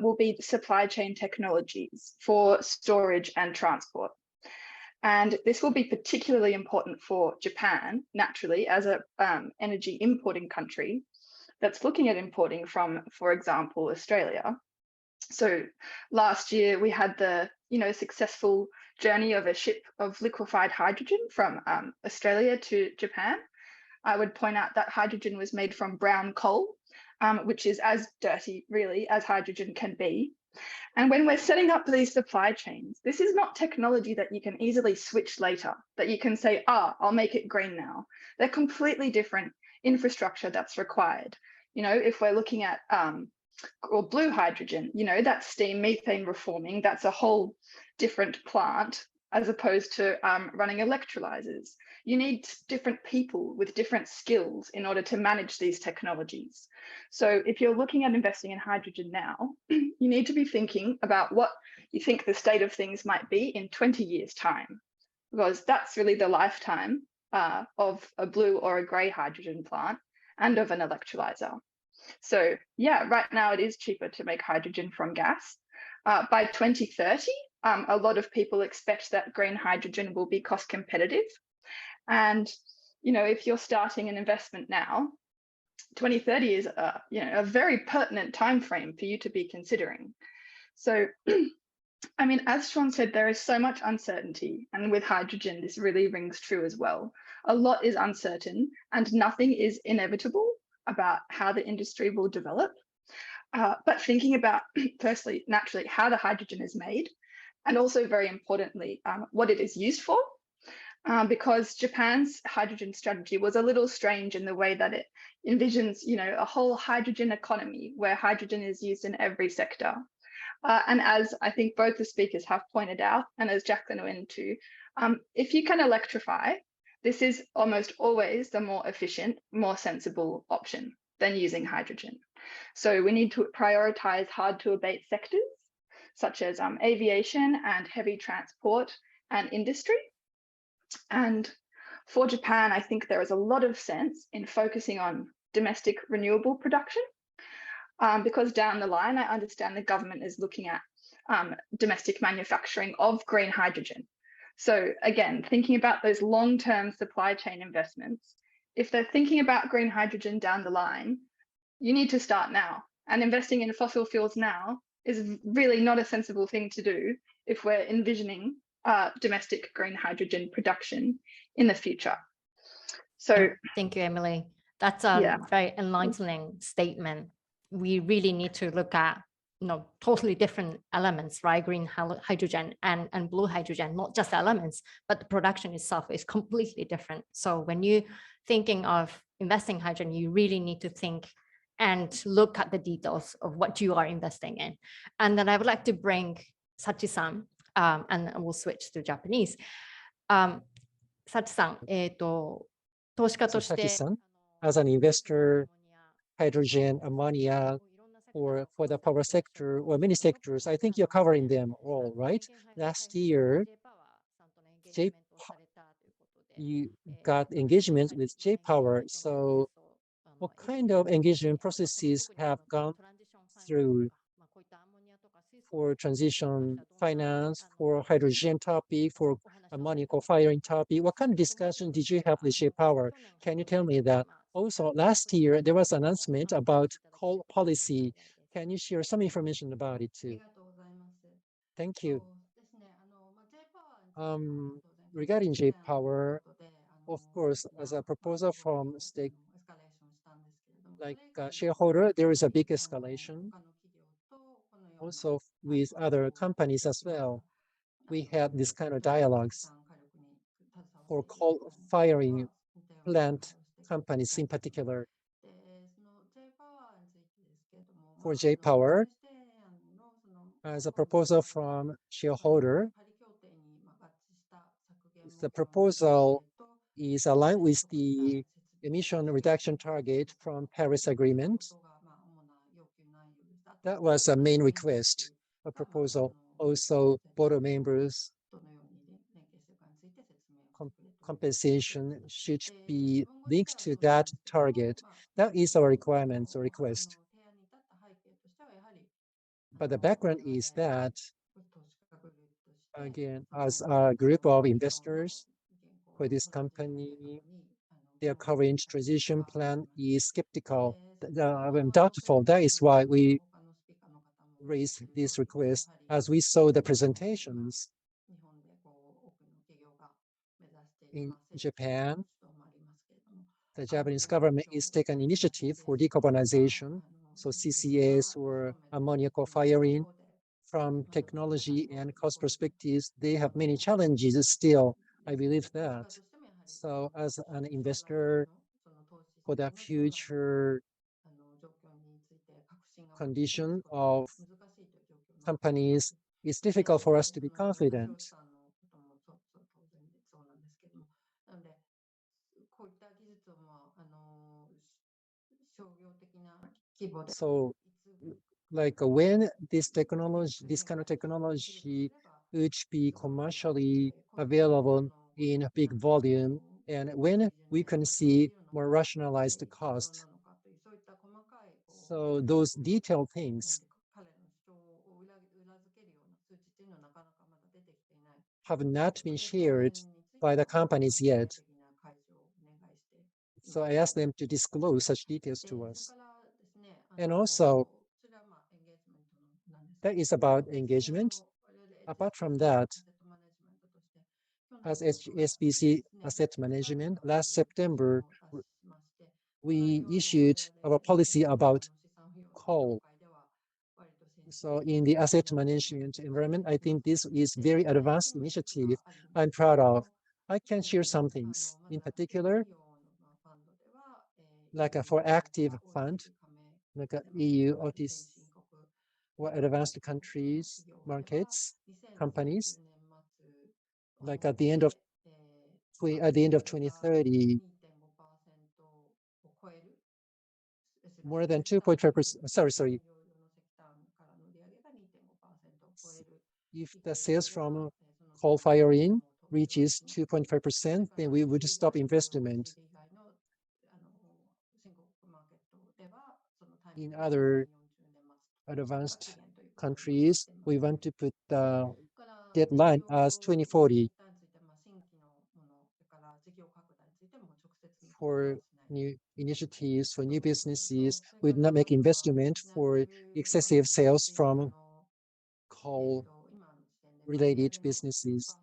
will be supply chain technologies for storage and transport. And this will be particularly important for Japan, naturally, as an energy importing country that's looking at importing from, for example, Australia. So last year we had the successful journey of a ship of liquefied hydrogen from Australia to Japan. I would point out that hydrogen was made from brown coal, which is as dirty really as hydrogen can be. And when we're setting up these supply chains, this is not technology that you can easily switch later, that you can say, I'll make it green now. They're completely different infrastructure that's required. If we're looking at or blue hydrogen, that's steam methane reforming, that's a whole different plant as opposed to running electrolyzers. You need different people with different skills in order to manage these technologies. So if you're looking at investing in hydrogen now, you need to be thinking about what you think the state of things might be in 20 years' time, because that's really the lifetime of a blue or a grey hydrogen plant and of an electrolyzer. So yeah, right now it is cheaper to make hydrogen from gas. By 2030, a lot of people expect that green hydrogen will be cost competitive. And, if you're starting an investment now, 2030 is a very pertinent timeframe for you to be considering. So, I mean, as Sean said, there is so much uncertainty, and with hydrogen, this really rings true as well. A lot is uncertain and nothing is inevitable about how the industry will develop. But thinking about, firstly, naturally, how the hydrogen is made, and also very importantly, what it is used for, because Japan's hydrogen strategy was a little strange in the way that it envisions, a whole hydrogen economy where hydrogen is used in every sector. And as I think both the speakers have pointed out, and as Jacqueline went into, if you can electrify, this is almost always the more efficient, more sensible option than using hydrogen. So we need to prioritize hard to abate sectors, such as aviation and heavy transport and industry. And for Japan, I think there is a lot of sense in focusing on domestic renewable production, because down the line, I understand the government is looking at domestic manufacturing of green hydrogen. So again, thinking about those long-term supply chain investments, if they're thinking about green hydrogen down the line, you need to start now. And investing in fossil fuels now is really not a sensible thing to do if we're envisioning domestic green hydrogen production in the future. So thank you, Emily. That's a very enlightening statement. We really need to look at totally different elements, right? Green hydrogen and blue hydrogen, not just elements, but the production itself is completely different. So when you're thinking of investing in hydrogen, you really need to think and look at the details of what you are investing in. And then I would like to bring Sachi-san, and we'll switch to Japanese. Sachi-san, 投資家として Sachi-san, as an investor, hydrogen, ammonia, or for the power sector or many sectors, I think you're covering them all, right? Last year, you got engagement with J-Power. So what kind of engagement processes have gone through for transition finance, for hydrogen topic, for ammonia co-firing topic? What kind of discussion did you have with J-Power? Can you tell me that? Also, last year, there was an announcement about coal policy. Can you share some information about it too? Thank you. Regarding J-Power, of course, as a proposal from stake, like shareholder, there is a big escalation. Also with other companies as well, we had this kind of dialogues for coal-firing plant companies in particular. For J-Power, as a proposal from shareholder, the proposal is aligned with the emission reduction target from Paris Agreement. That was a main request, a proposal. Also, board members compensation should be linked to that target. That is our requirement or request. But the background is that, again, as a group of investors for this company, their current transition plan is skeptical, doubtful. That is why we raised this request. As we saw the presentations in Japan, the Japanese government is taking initiative for decarbonization, so CCS or ammonia co-firing. From technology and cost perspectives, they have many challenges still. I believe that. So as an investor for the future condition of companies, it's difficult for us to be confident. So like when this technology, this kind of technology would be commercially available in big volume, and when we can see more rationalized cost. So those detailed things have not been shared by the companies yet. So I asked them to disclose such details to us. And also, that is about engagement. Apart from that, as SBC Asset Management, last September, we issued our policy about coal. So in the asset management environment, I think this is very advanced initiative I'm proud of. I can share some things. In particular, like for active fund, like EU, OTC, or advanced countries, markets, companies, like at the end of 2030, more than 2.5%, sorry. If the sales from coal firing reaches 2.5%, then we would stop investment. In other advanced countries, we want to put the deadline as 2040. for new initiatives, for new businesses. We would not make investment for excessive sales from coal-related businesses.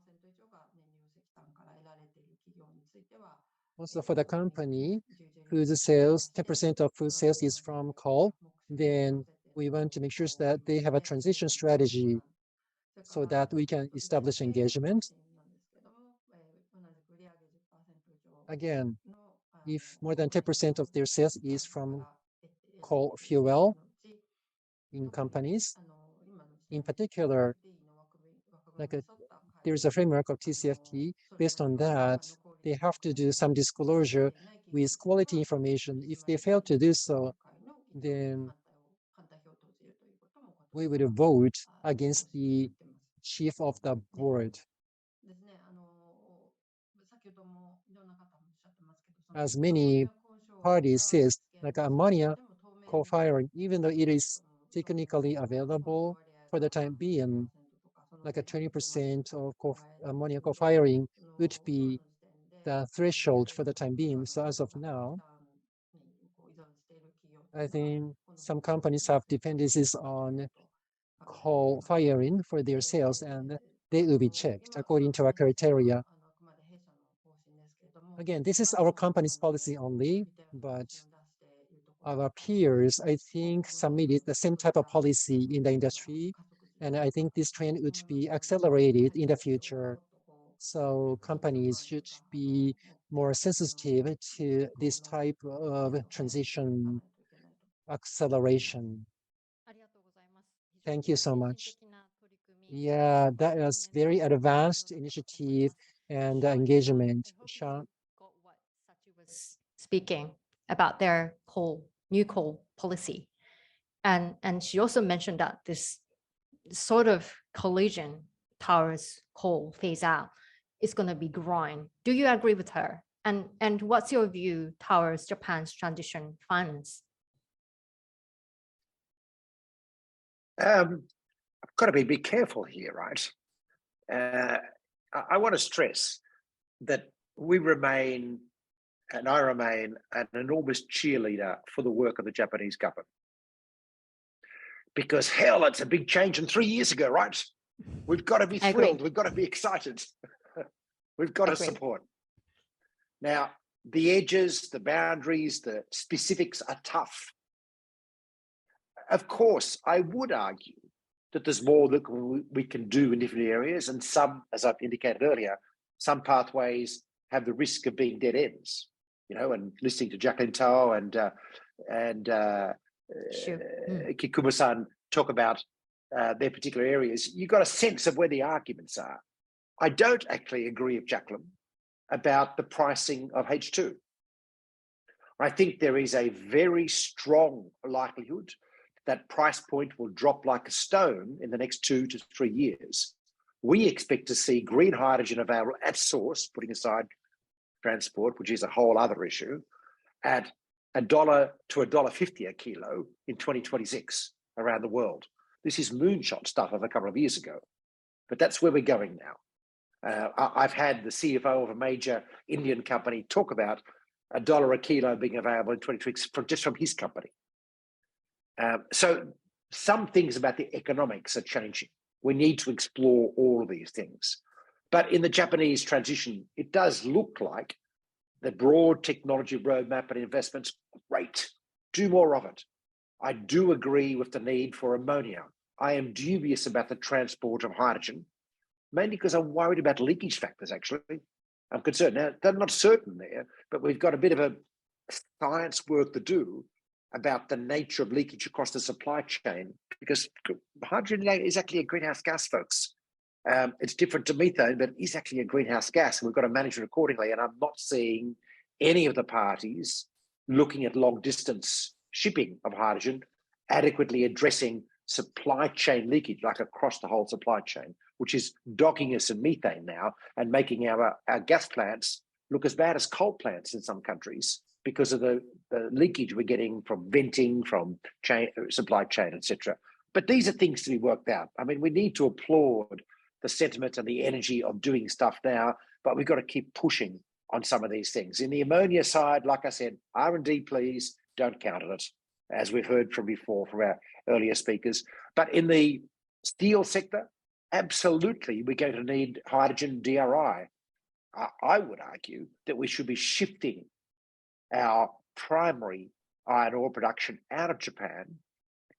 Also, for the company whose sales, 10% of food sales is from coal, then we want to make sure that they have a transition strategy so that we can establish engagement. Again, if more than 10% of their sales is from coal fuel in companies, in particular, there's a framework of TCFD. Based on that, they have to do some disclosure with quality information. If they fail to do so, then we would vote against the chief of the board. As many parties says, like ammonia co-firing, even though it is technically available for the time being, like a 20% of ammonia co-firing would be the threshold for the time being. So as of now, I think some companies have dependencies on coal firing for their sales, and they will be checked according to our criteria. Again, this is our company's policy only, but our peers, I think, submitted the same type of policy in the industry, and I think this trend would be accelerated in the future. So companies should be more sensitive to this type of transition acceleration. Thank you so much. Yeah, that is very advanced initiative and engagement. Sean? Got what Sachi was speaking about their new coal policy. And she also mentioned that this sort of collision towards coal phase out is going to be growing. Do you agree with her? And what's your view towards Japan's transition finance? I've got to be a bit careful here, right? I want to stress that we remain, and I remain, an enormous cheerleader for the work of the Japanese government. Because hell, it's a big change in 3 years ago, right? We've got to be thrilled. We've got to be excited. We've got to support. Now, the edges, the boundaries, the specifics are tough. Of course, I would argue that there's more that we can do in different areas, and some, as I've indicated earlier, some pathways have the risk of being dead ends. You know, and listening to Jacqueline Tao and Kikuma-san talk about their particular areas, you got a sense of where the arguments are. I don't actually agree with Jacqueline about the pricing of H2. I think there is a very strong likelihood that price point will drop like a stone in the next 2 to 3 years. We expect to see green hydrogen available at source, putting aside transport, which is a whole other issue, at $1 to $1.50 a kilo in 2026 around the world. This is moonshot stuff of a couple of years ago, but that's where we're going now. I've had the CFO of a major Indian company talk about $1 a kilo being available in 2026 just from his company. So some things about the economics are changing. We need to explore all of these things. But in the Japanese transition, it does look like the broad technology roadmap and investments, great, do more of it. I do agree with the need for ammonia. I am dubious about the transport of hydrogen, mainly because I'm worried about leakage factors, actually. I'm concerned. Now, they're not certain there, but we've got a bit of a science work to do about the nature of leakage across the supply chain, because hydrogen is actually a greenhouse gas, folks. It's different to methane, but it's actually a greenhouse gas, and we've got to manage it accordingly. And I'm not seeing any of the parties looking at long distance shipping of hydrogen adequately addressing supply chain leakage, like across the whole supply chain, which is docking us in methane now and making our gas plants look as bad as coal plants in some countries because of the leakage we're getting from venting, from supply chain, etc. But these are things to be worked out. I mean, we need to applaud the sentiment and the energy of doing stuff now, but we've got to keep pushing on some of these things. In the ammonia side, like I said, R&D, please don't count on it, as we've heard from before from our earlier speakers. But in the steel sector, absolutely, we're going to need hydrogen DRI. I would argue that we should be shifting our primary iron ore production out of Japan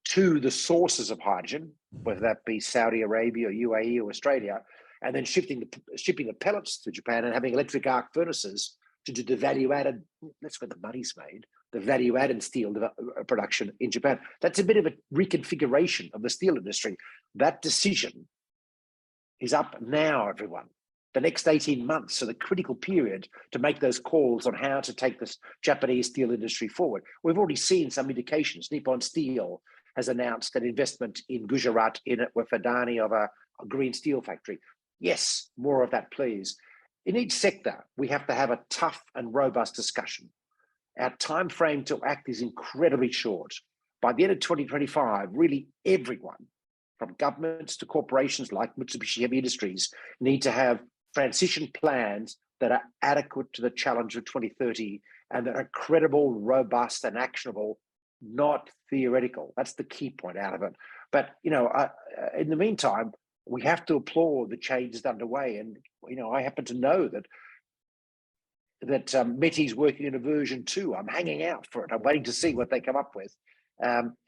to the sources of hydrogen, whether that be Saudi Arabia or UAE or Australia, and then shipping the pellets to Japan and having electric arc furnaces to do the value-added, that's where the money's made, the value-added steel production in Japan. That's a bit of a reconfiguration of the steel industry. That decision is up now, everyone. The next 18 months, so the critical period to make those calls on how to take this Japanese steel industry forward. We've already seen some indications. Nippon Steel has announced an investment in Gujarat with Adani of a green steel factory. Yes, more of that, please. In each sector, we have to have a tough and robust discussion. Our time frame to act is incredibly short. By the end of 2025, really everyone, from governments to corporations like Mitsubishi Heavy Industries, need to have transition plans that are adequate to the challenge of 2030 and that are credible, robust, and actionable, not theoretical. That's the key point out of it. But, you know, in the meantime, we have to applaud the changes underway. And, you know, I happen to know that METI's working on a version 2. I'm hanging out for it. I'm waiting to see what they come up with.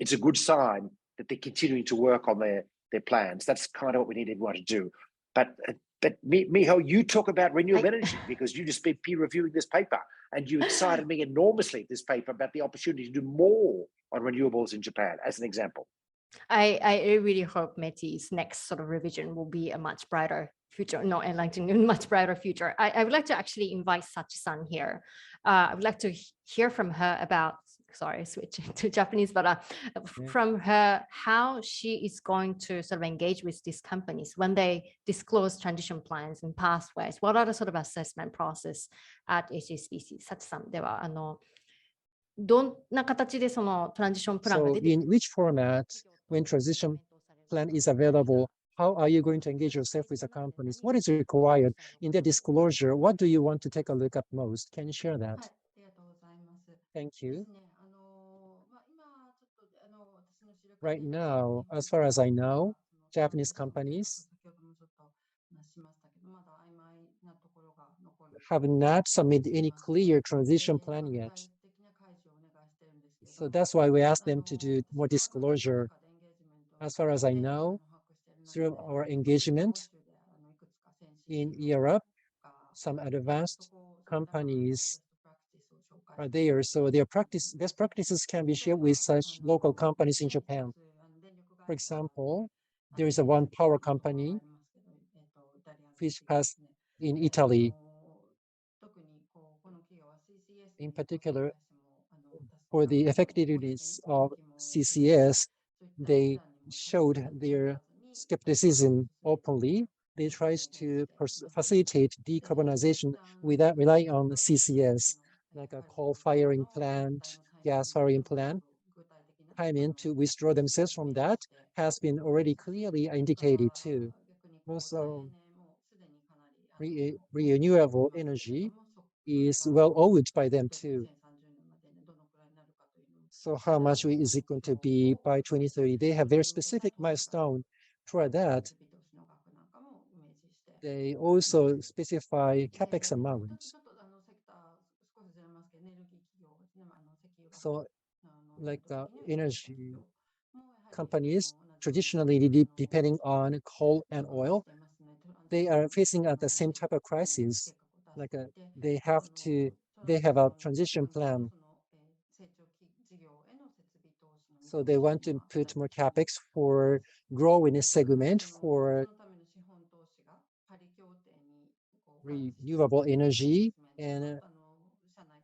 It's a good sign that they're continuing to work on their plans. That's kind of what we need everyone to do. But Miho, you talk about renewable energy because you just been peer reviewing this paper and you excited me enormously, this paper, about the opportunity to do more on renewables in Japan, as an example. I really hope METI's next sort of revision will be a much brighter future, not enlightening, much brighter future. I would like to actually invite Sachi-san here. I would like to hear from her about, sorry, switching to Japanese, but from her, how she is going to sort of engage with these companies when they disclose transition plans and pathways. What are the sort of assessment process at HSBC? Sachi-san, では、どんな形でそのトランジションプランが So 出てくる in which format, when transition plan is available, how are you going to engage yourself with the companies? What is required in their disclosure? What do you want to take a look at most? Can you share that? Thank you. Right now, as far as I know, Japanese companies have not submitted any clear transition plan yet. So that's why we asked them to do more disclosure. As far as I know, through our engagement in Europe, some advanced companies are there. So their best practices can be shared with such local companies in Japan. For example, there is one power company which has in Italy. In particular, for the effectiveness of CCS, they showed their skepticism openly. They tried to facilitate decarbonization without relying on CCS, like a coal firing plant, gas firing plant. Timing to withdraw themselves from that has been already clearly indicated too. Also, renewable energy is well owed by them too. So how much is it going to be by 2030? They have very specific milestone. For that, they also specify capex amount. So like energy companies, traditionally depending on coal and oil, they are facing at the same type of crisis. Like they have a transition plan. So they want to put more capex for growing a segment for renewable energy and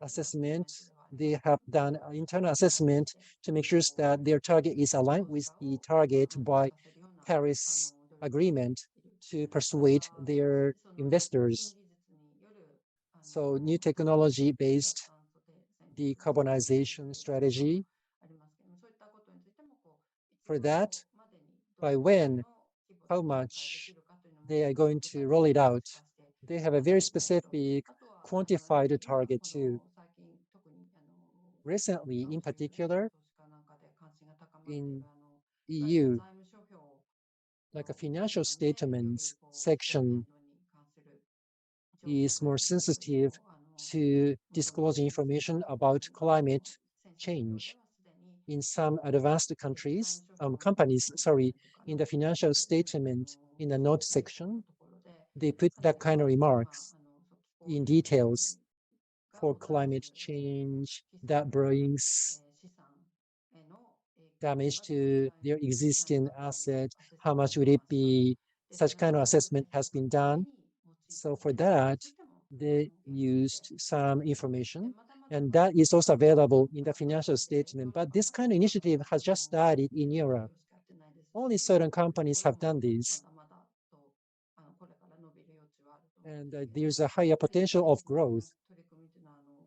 assessment. They have done an internal assessment to make sure that their target is aligned with the target by Paris Agreement to persuade their investors. So new technology-based decarbonization strategy. For that, by when, how much they are going to roll it out. They have a very specific quantify the target too. Recently, in particular, in EU, like a financial statements section is more sensitive to disclosing information about climate change. In some advanced companies, in the financial statement in the note section, they put that kind of remarks in details for climate change that brings damage to their existing asset. How much would it be? Such kind of assessment has been done. So for that, they used some information, and that is also available in the financial statement. But this kind of initiative has just started in Europe. Only certain companies have done this. And there's a higher potential of growth.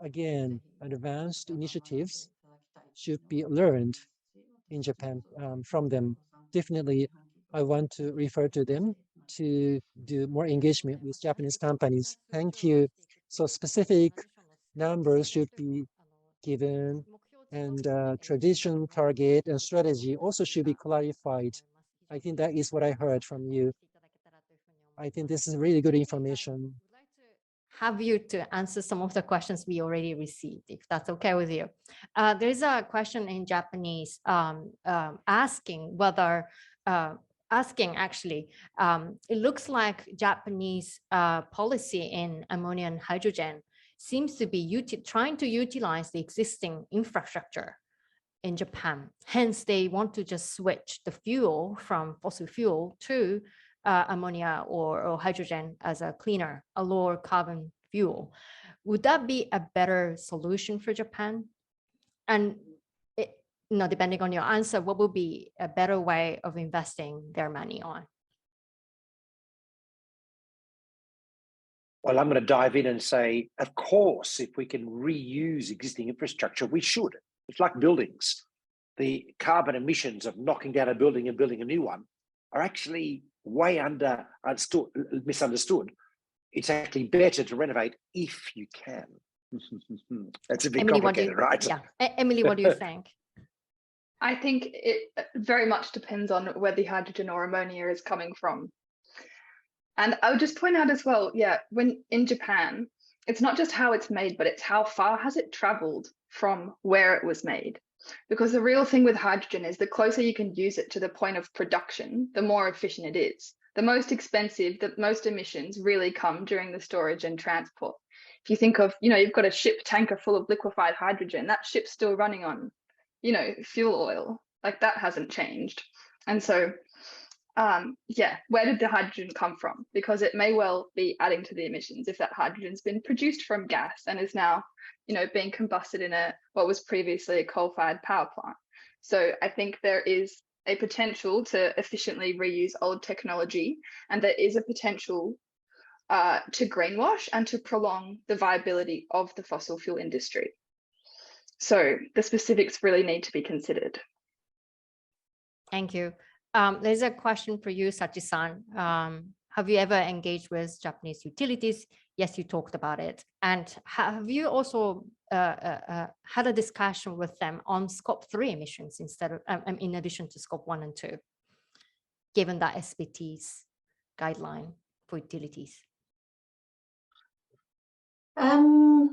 Again, advanced initiatives should be learned in Japan from them. Definitely, I want to refer to them to do more engagement with Japanese companies. Thank you. So specific numbers should be given, and tradition, target, and strategy also should be clarified. I think that is what I heard from you. I think this is really good information. Have you to answer some of the questions we already received, if that's okay with you. There's a question in Japanese asking whether, it looks like Japanese policy in ammonia and hydrogen seems to be trying to utilize the existing infrastructure in Japan. Hence, they want to just switch the fuel from fossil fuel to ammonia or hydrogen as a cleaner, a lower carbon fuel. Would that be a better solution for Japan? And depending on your answer, what would be a better way of investing their money on? Well, I'm going to dive in and say, of course, if we can reuse existing infrastructure, we should. It's like buildings. The carbon emissions of knocking down a building and building a new one are actually way misunderstood. It's actually better to renovate if you can. That's a bit complicated, right? Yeah. Emily, what do you think? I think it very much depends on where the hydrogen or ammonia is coming from. And I would just point out as well, when in Japan, it's not just how it's made, but it's how far has it traveled from where it was made. Because the real thing with hydrogen is the closer you can use it to the point of production, the more efficient it is. The most expensive, the most emissions really come during the storage and transport. If you think of, you've got a ship tanker full of liquefied hydrogen, that ship's still running on, fuel oil, like that hasn't changed. And so, where did the hydrogen come from? Because it may well be adding to the emissions if that hydrogen's been produced from gas and is now, being combusted in what was previously a coal-fired power plant. So I think there is a potential to efficiently reuse old technology, and there is a potential to greenwash and to prolong the viability of the fossil fuel industry. So the specifics really need to be considered. Thank you. There's a question for you, Sachi-san. Have you ever engaged with Japanese utilities? Yes, you talked about it. And have you also had a discussion with them on Scope 3 emissions in addition to Scope 1 and 2, given that SBT's guideline for utilities? I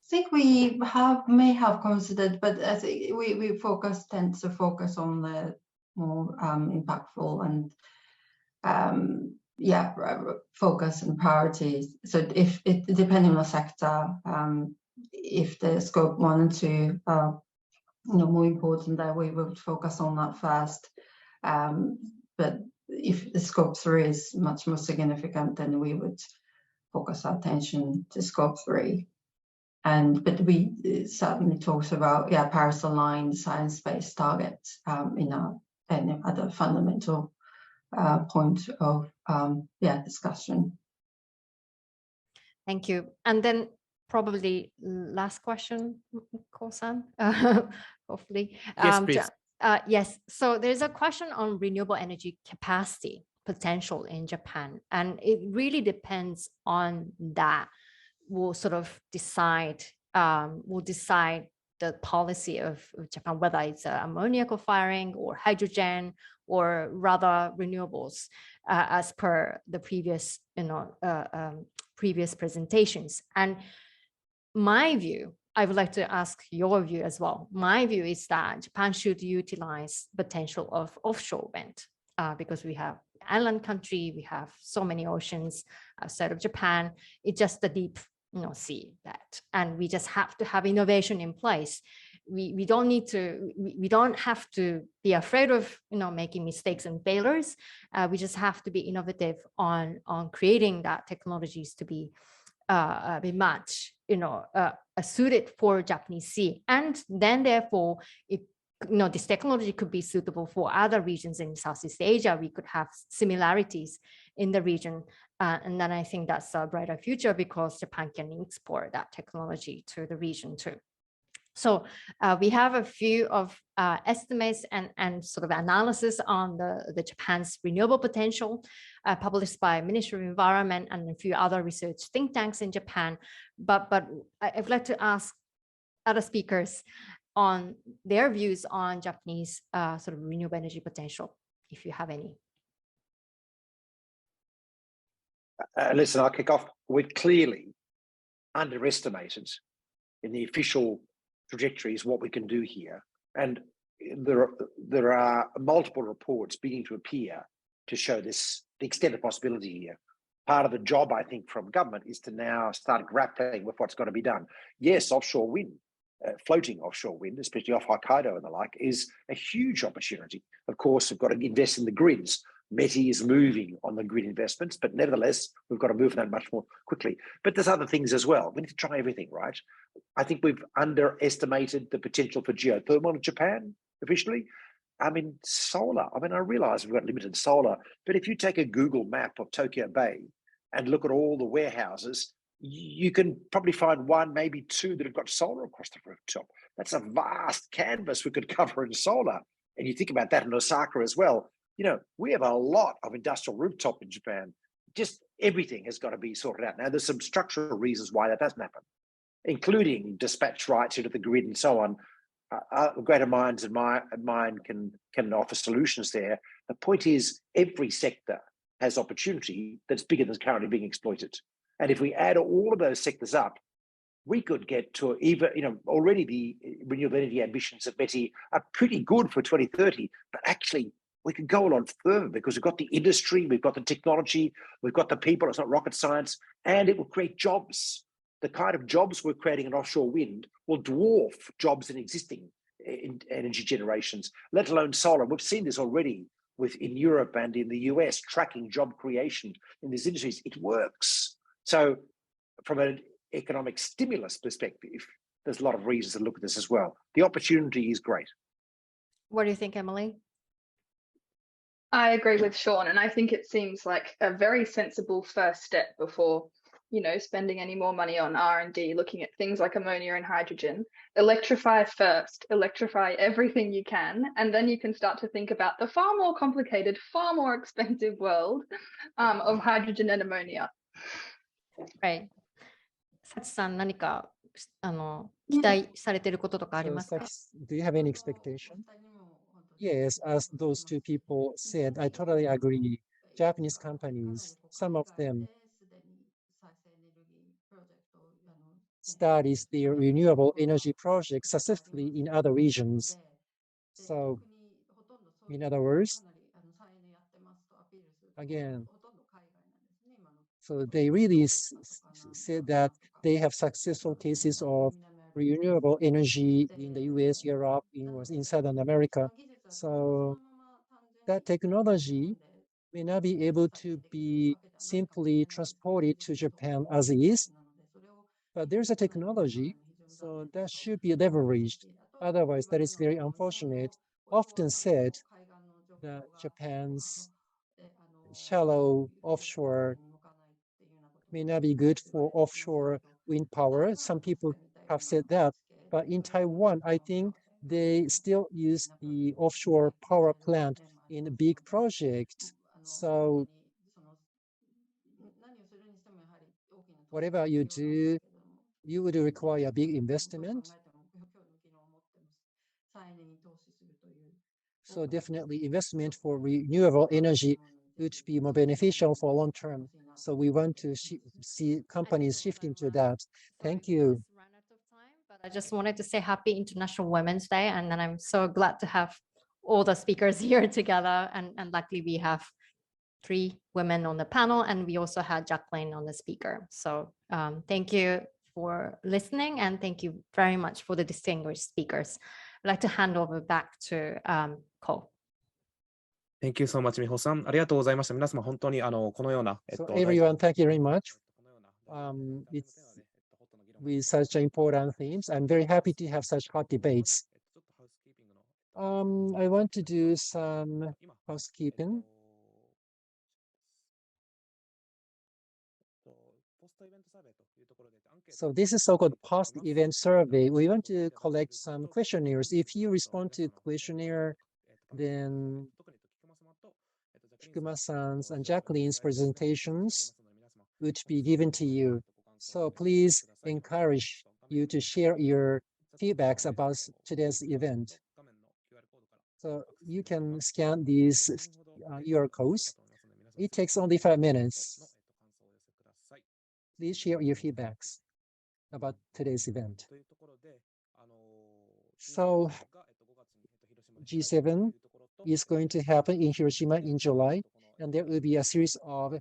think we may have considered, but I think we tend to focus on the more impactful and focus and priorities. So if it depending on the sector, if the Scope 1 and 2 are more important, that we would focus on that first. But if the Scope 3 is much more significant, then we would focus our attention to Scope 3. But we certainly talked about Paris-aligned science-based targets in our other fundamental point of discussion. Thank you. And then probably last question, Ko-san, hopefully. Yes, please. Yes. So there's a question on renewable energy capacity potential in Japan, and it really depends on that. will sort of decide the policy of Japan, whether it's ammonia co-firing or hydrogen or rather renewables, as per the previous, previous presentations. And my view, I would like to ask your view as well. My view is that Japan should utilize potential of offshore wind because we have island country, we have so many oceans outside of Japan. It's just the deep sea that, and we just have to have innovation in place. We don't need to, we don't have to be afraid of making mistakes and failures. We just have to be innovative on creating that technologies to be much suited for Japanese sea, and then therefore this technology could be suitable for other regions in Southeast Asia. We could have similarities in the region, and then I think that's a brighter future because Japan can export that technology to the region too. So we have a few of estimates and sort of analysis on the Japan's renewable potential published by Ministry of Environment and a few other research think tanks in Japan. But I would like to ask other speakers on their views on Japanese sort of renewable energy potential, if you have any. Listen, I'll kick off. We're clearly underestimated in the official trajectories what we can do here, and there are multiple reports beginning to appear to show this, the extent of possibility here. Part of the job, I think, from government is to now start grappling with what's got to be done. Yes, offshore wind, floating offshore wind, especially off Hokkaido and the like, is a huge opportunity. Of course, we've got to invest in the grids. METI is moving on the grid investments, but nevertheless, we've got to move that much more quickly. But there's other things as well. We need to try everything, right? I think we've underestimated the potential for geothermal in Japan, officially. I mean, solar. I mean, I realize we've got limited solar, but if you take a Google map of Tokyo Bay and look at all the warehouses, you can probably find one, maybe two that have got solar across the rooftop. That's a vast canvas we could cover in solar. And you think about that in Osaka as well. We have a lot of industrial rooftop in Japan. Just everything has got to be sorted out. Now, there's some structural reasons why that doesn't happen, including dispatch rights into the grid and so on. Greater minds than mine can offer solutions there. The point is, every sector has opportunity that's bigger than currently being exploited. And if we add all of those sectors up, we could get to even, already the renewable energy ambitions of METI are pretty good for 2030, but actually we can go a lot further because we've got the industry, we've got the technology, we've got the people, it's not rocket science, and it will create jobs. The kind of jobs we're creating in offshore wind will dwarf jobs in existing energy generations, let alone solar. We've seen this already in Europe and in the US, tracking job creation in these industries. It works. So from an economic stimulus perspective, there's a lot of reasons to look at this as well. The opportunity is great. What do you think, Emily? I agree with Sean, and I think it seems like a very sensible first step before, spending any more money on R&D, looking at things like ammonia and hydrogen. Electrify first, electrify everything you can, and then you can start to think about the far more complicated, far more expensive world of hydrogen and ammonia. Right. サチさん、何か期待されていることとかありますか? Do you have any expectation? Yes, as those two people said, I totally agree. Japanese companies, some of them studies their renewable energy projects successfully in other regions. So, in other words, again, so they really said that they have successful cases of renewable energy in the US, Europe, in Southern America. So that technology may not be able to be simply transported to Japan as is, but there's a technology, so that should be leveraged. Otherwise, that is very unfortunate. Often said that Japan's shallow offshore may not be good for offshore wind power. Some people have said that, but in Taiwan, I think they still use the offshore power plant in big projects. So whatever you do, you would require a big investment. So definitely investment for renewable energy would be more beneficial for long term. So we want to see companies shifting to that. Thank you. Ran out of time, but I just wanted to say Happy International Women's Day, and then I'm so glad to have all the speakers here together. And luckily we have 3 women on the panel, and we also had Jacqueline on the speaker. So thank you for listening, and thank you very much for the distinguished speakers. I'd like to hand over back to Cole. Thank you so much, 美穂さん。ありがとうございました。皆様、本当にこのような、So everyone, thank you very much. It's with such important themes. I'm very happy to have such hot debates. I want to do some housekeeping. So this is so-called post-event survey. We want to collect some questionnaires. If you respond to questionnaire, then Kikuma-san's and Jacqueline's presentations would be given to you. So please encourage you to share your feedbacks about today's event. So you can scan these QR codes. It takes only 5 minutes. Please share your feedbacks about today's event. So G7 is going to happen in Hiroshima in July, and there will be a series of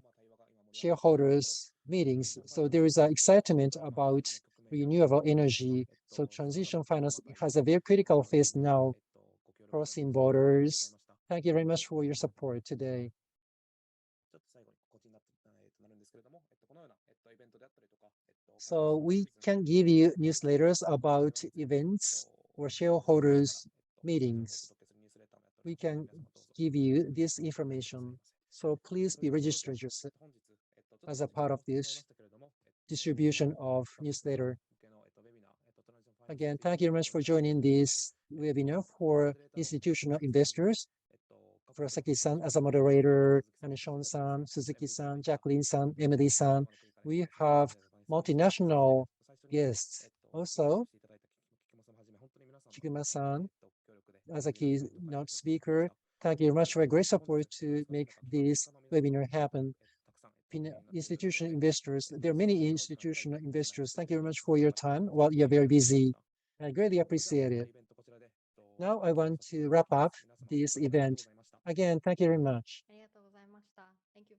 shareholders meetings. So there is excitement about renewable energy. So transition finance has a very critical phase now, crossing borders. Thank you very much for your support today. So we can give you newsletters about events or shareholders meetings. We can give you this information. So please be registered yourself as a part of this distribution of newsletter. Again, thank you very much for joining this webinar for institutional investors. Kurosaki-san as a moderator, and Sean-san, Suzuki-san, Jacqueline-san, Emily-san. We have multinational guests. Also, Kikuma-san as a keynote speaker. Thank you very much for your great support to make this webinar happen. Institutional investors, there are many institutional investors. Thank you very much for your time while you're very busy. I greatly appreciate it. Now I want to wrap up this event. Again, thank you very much.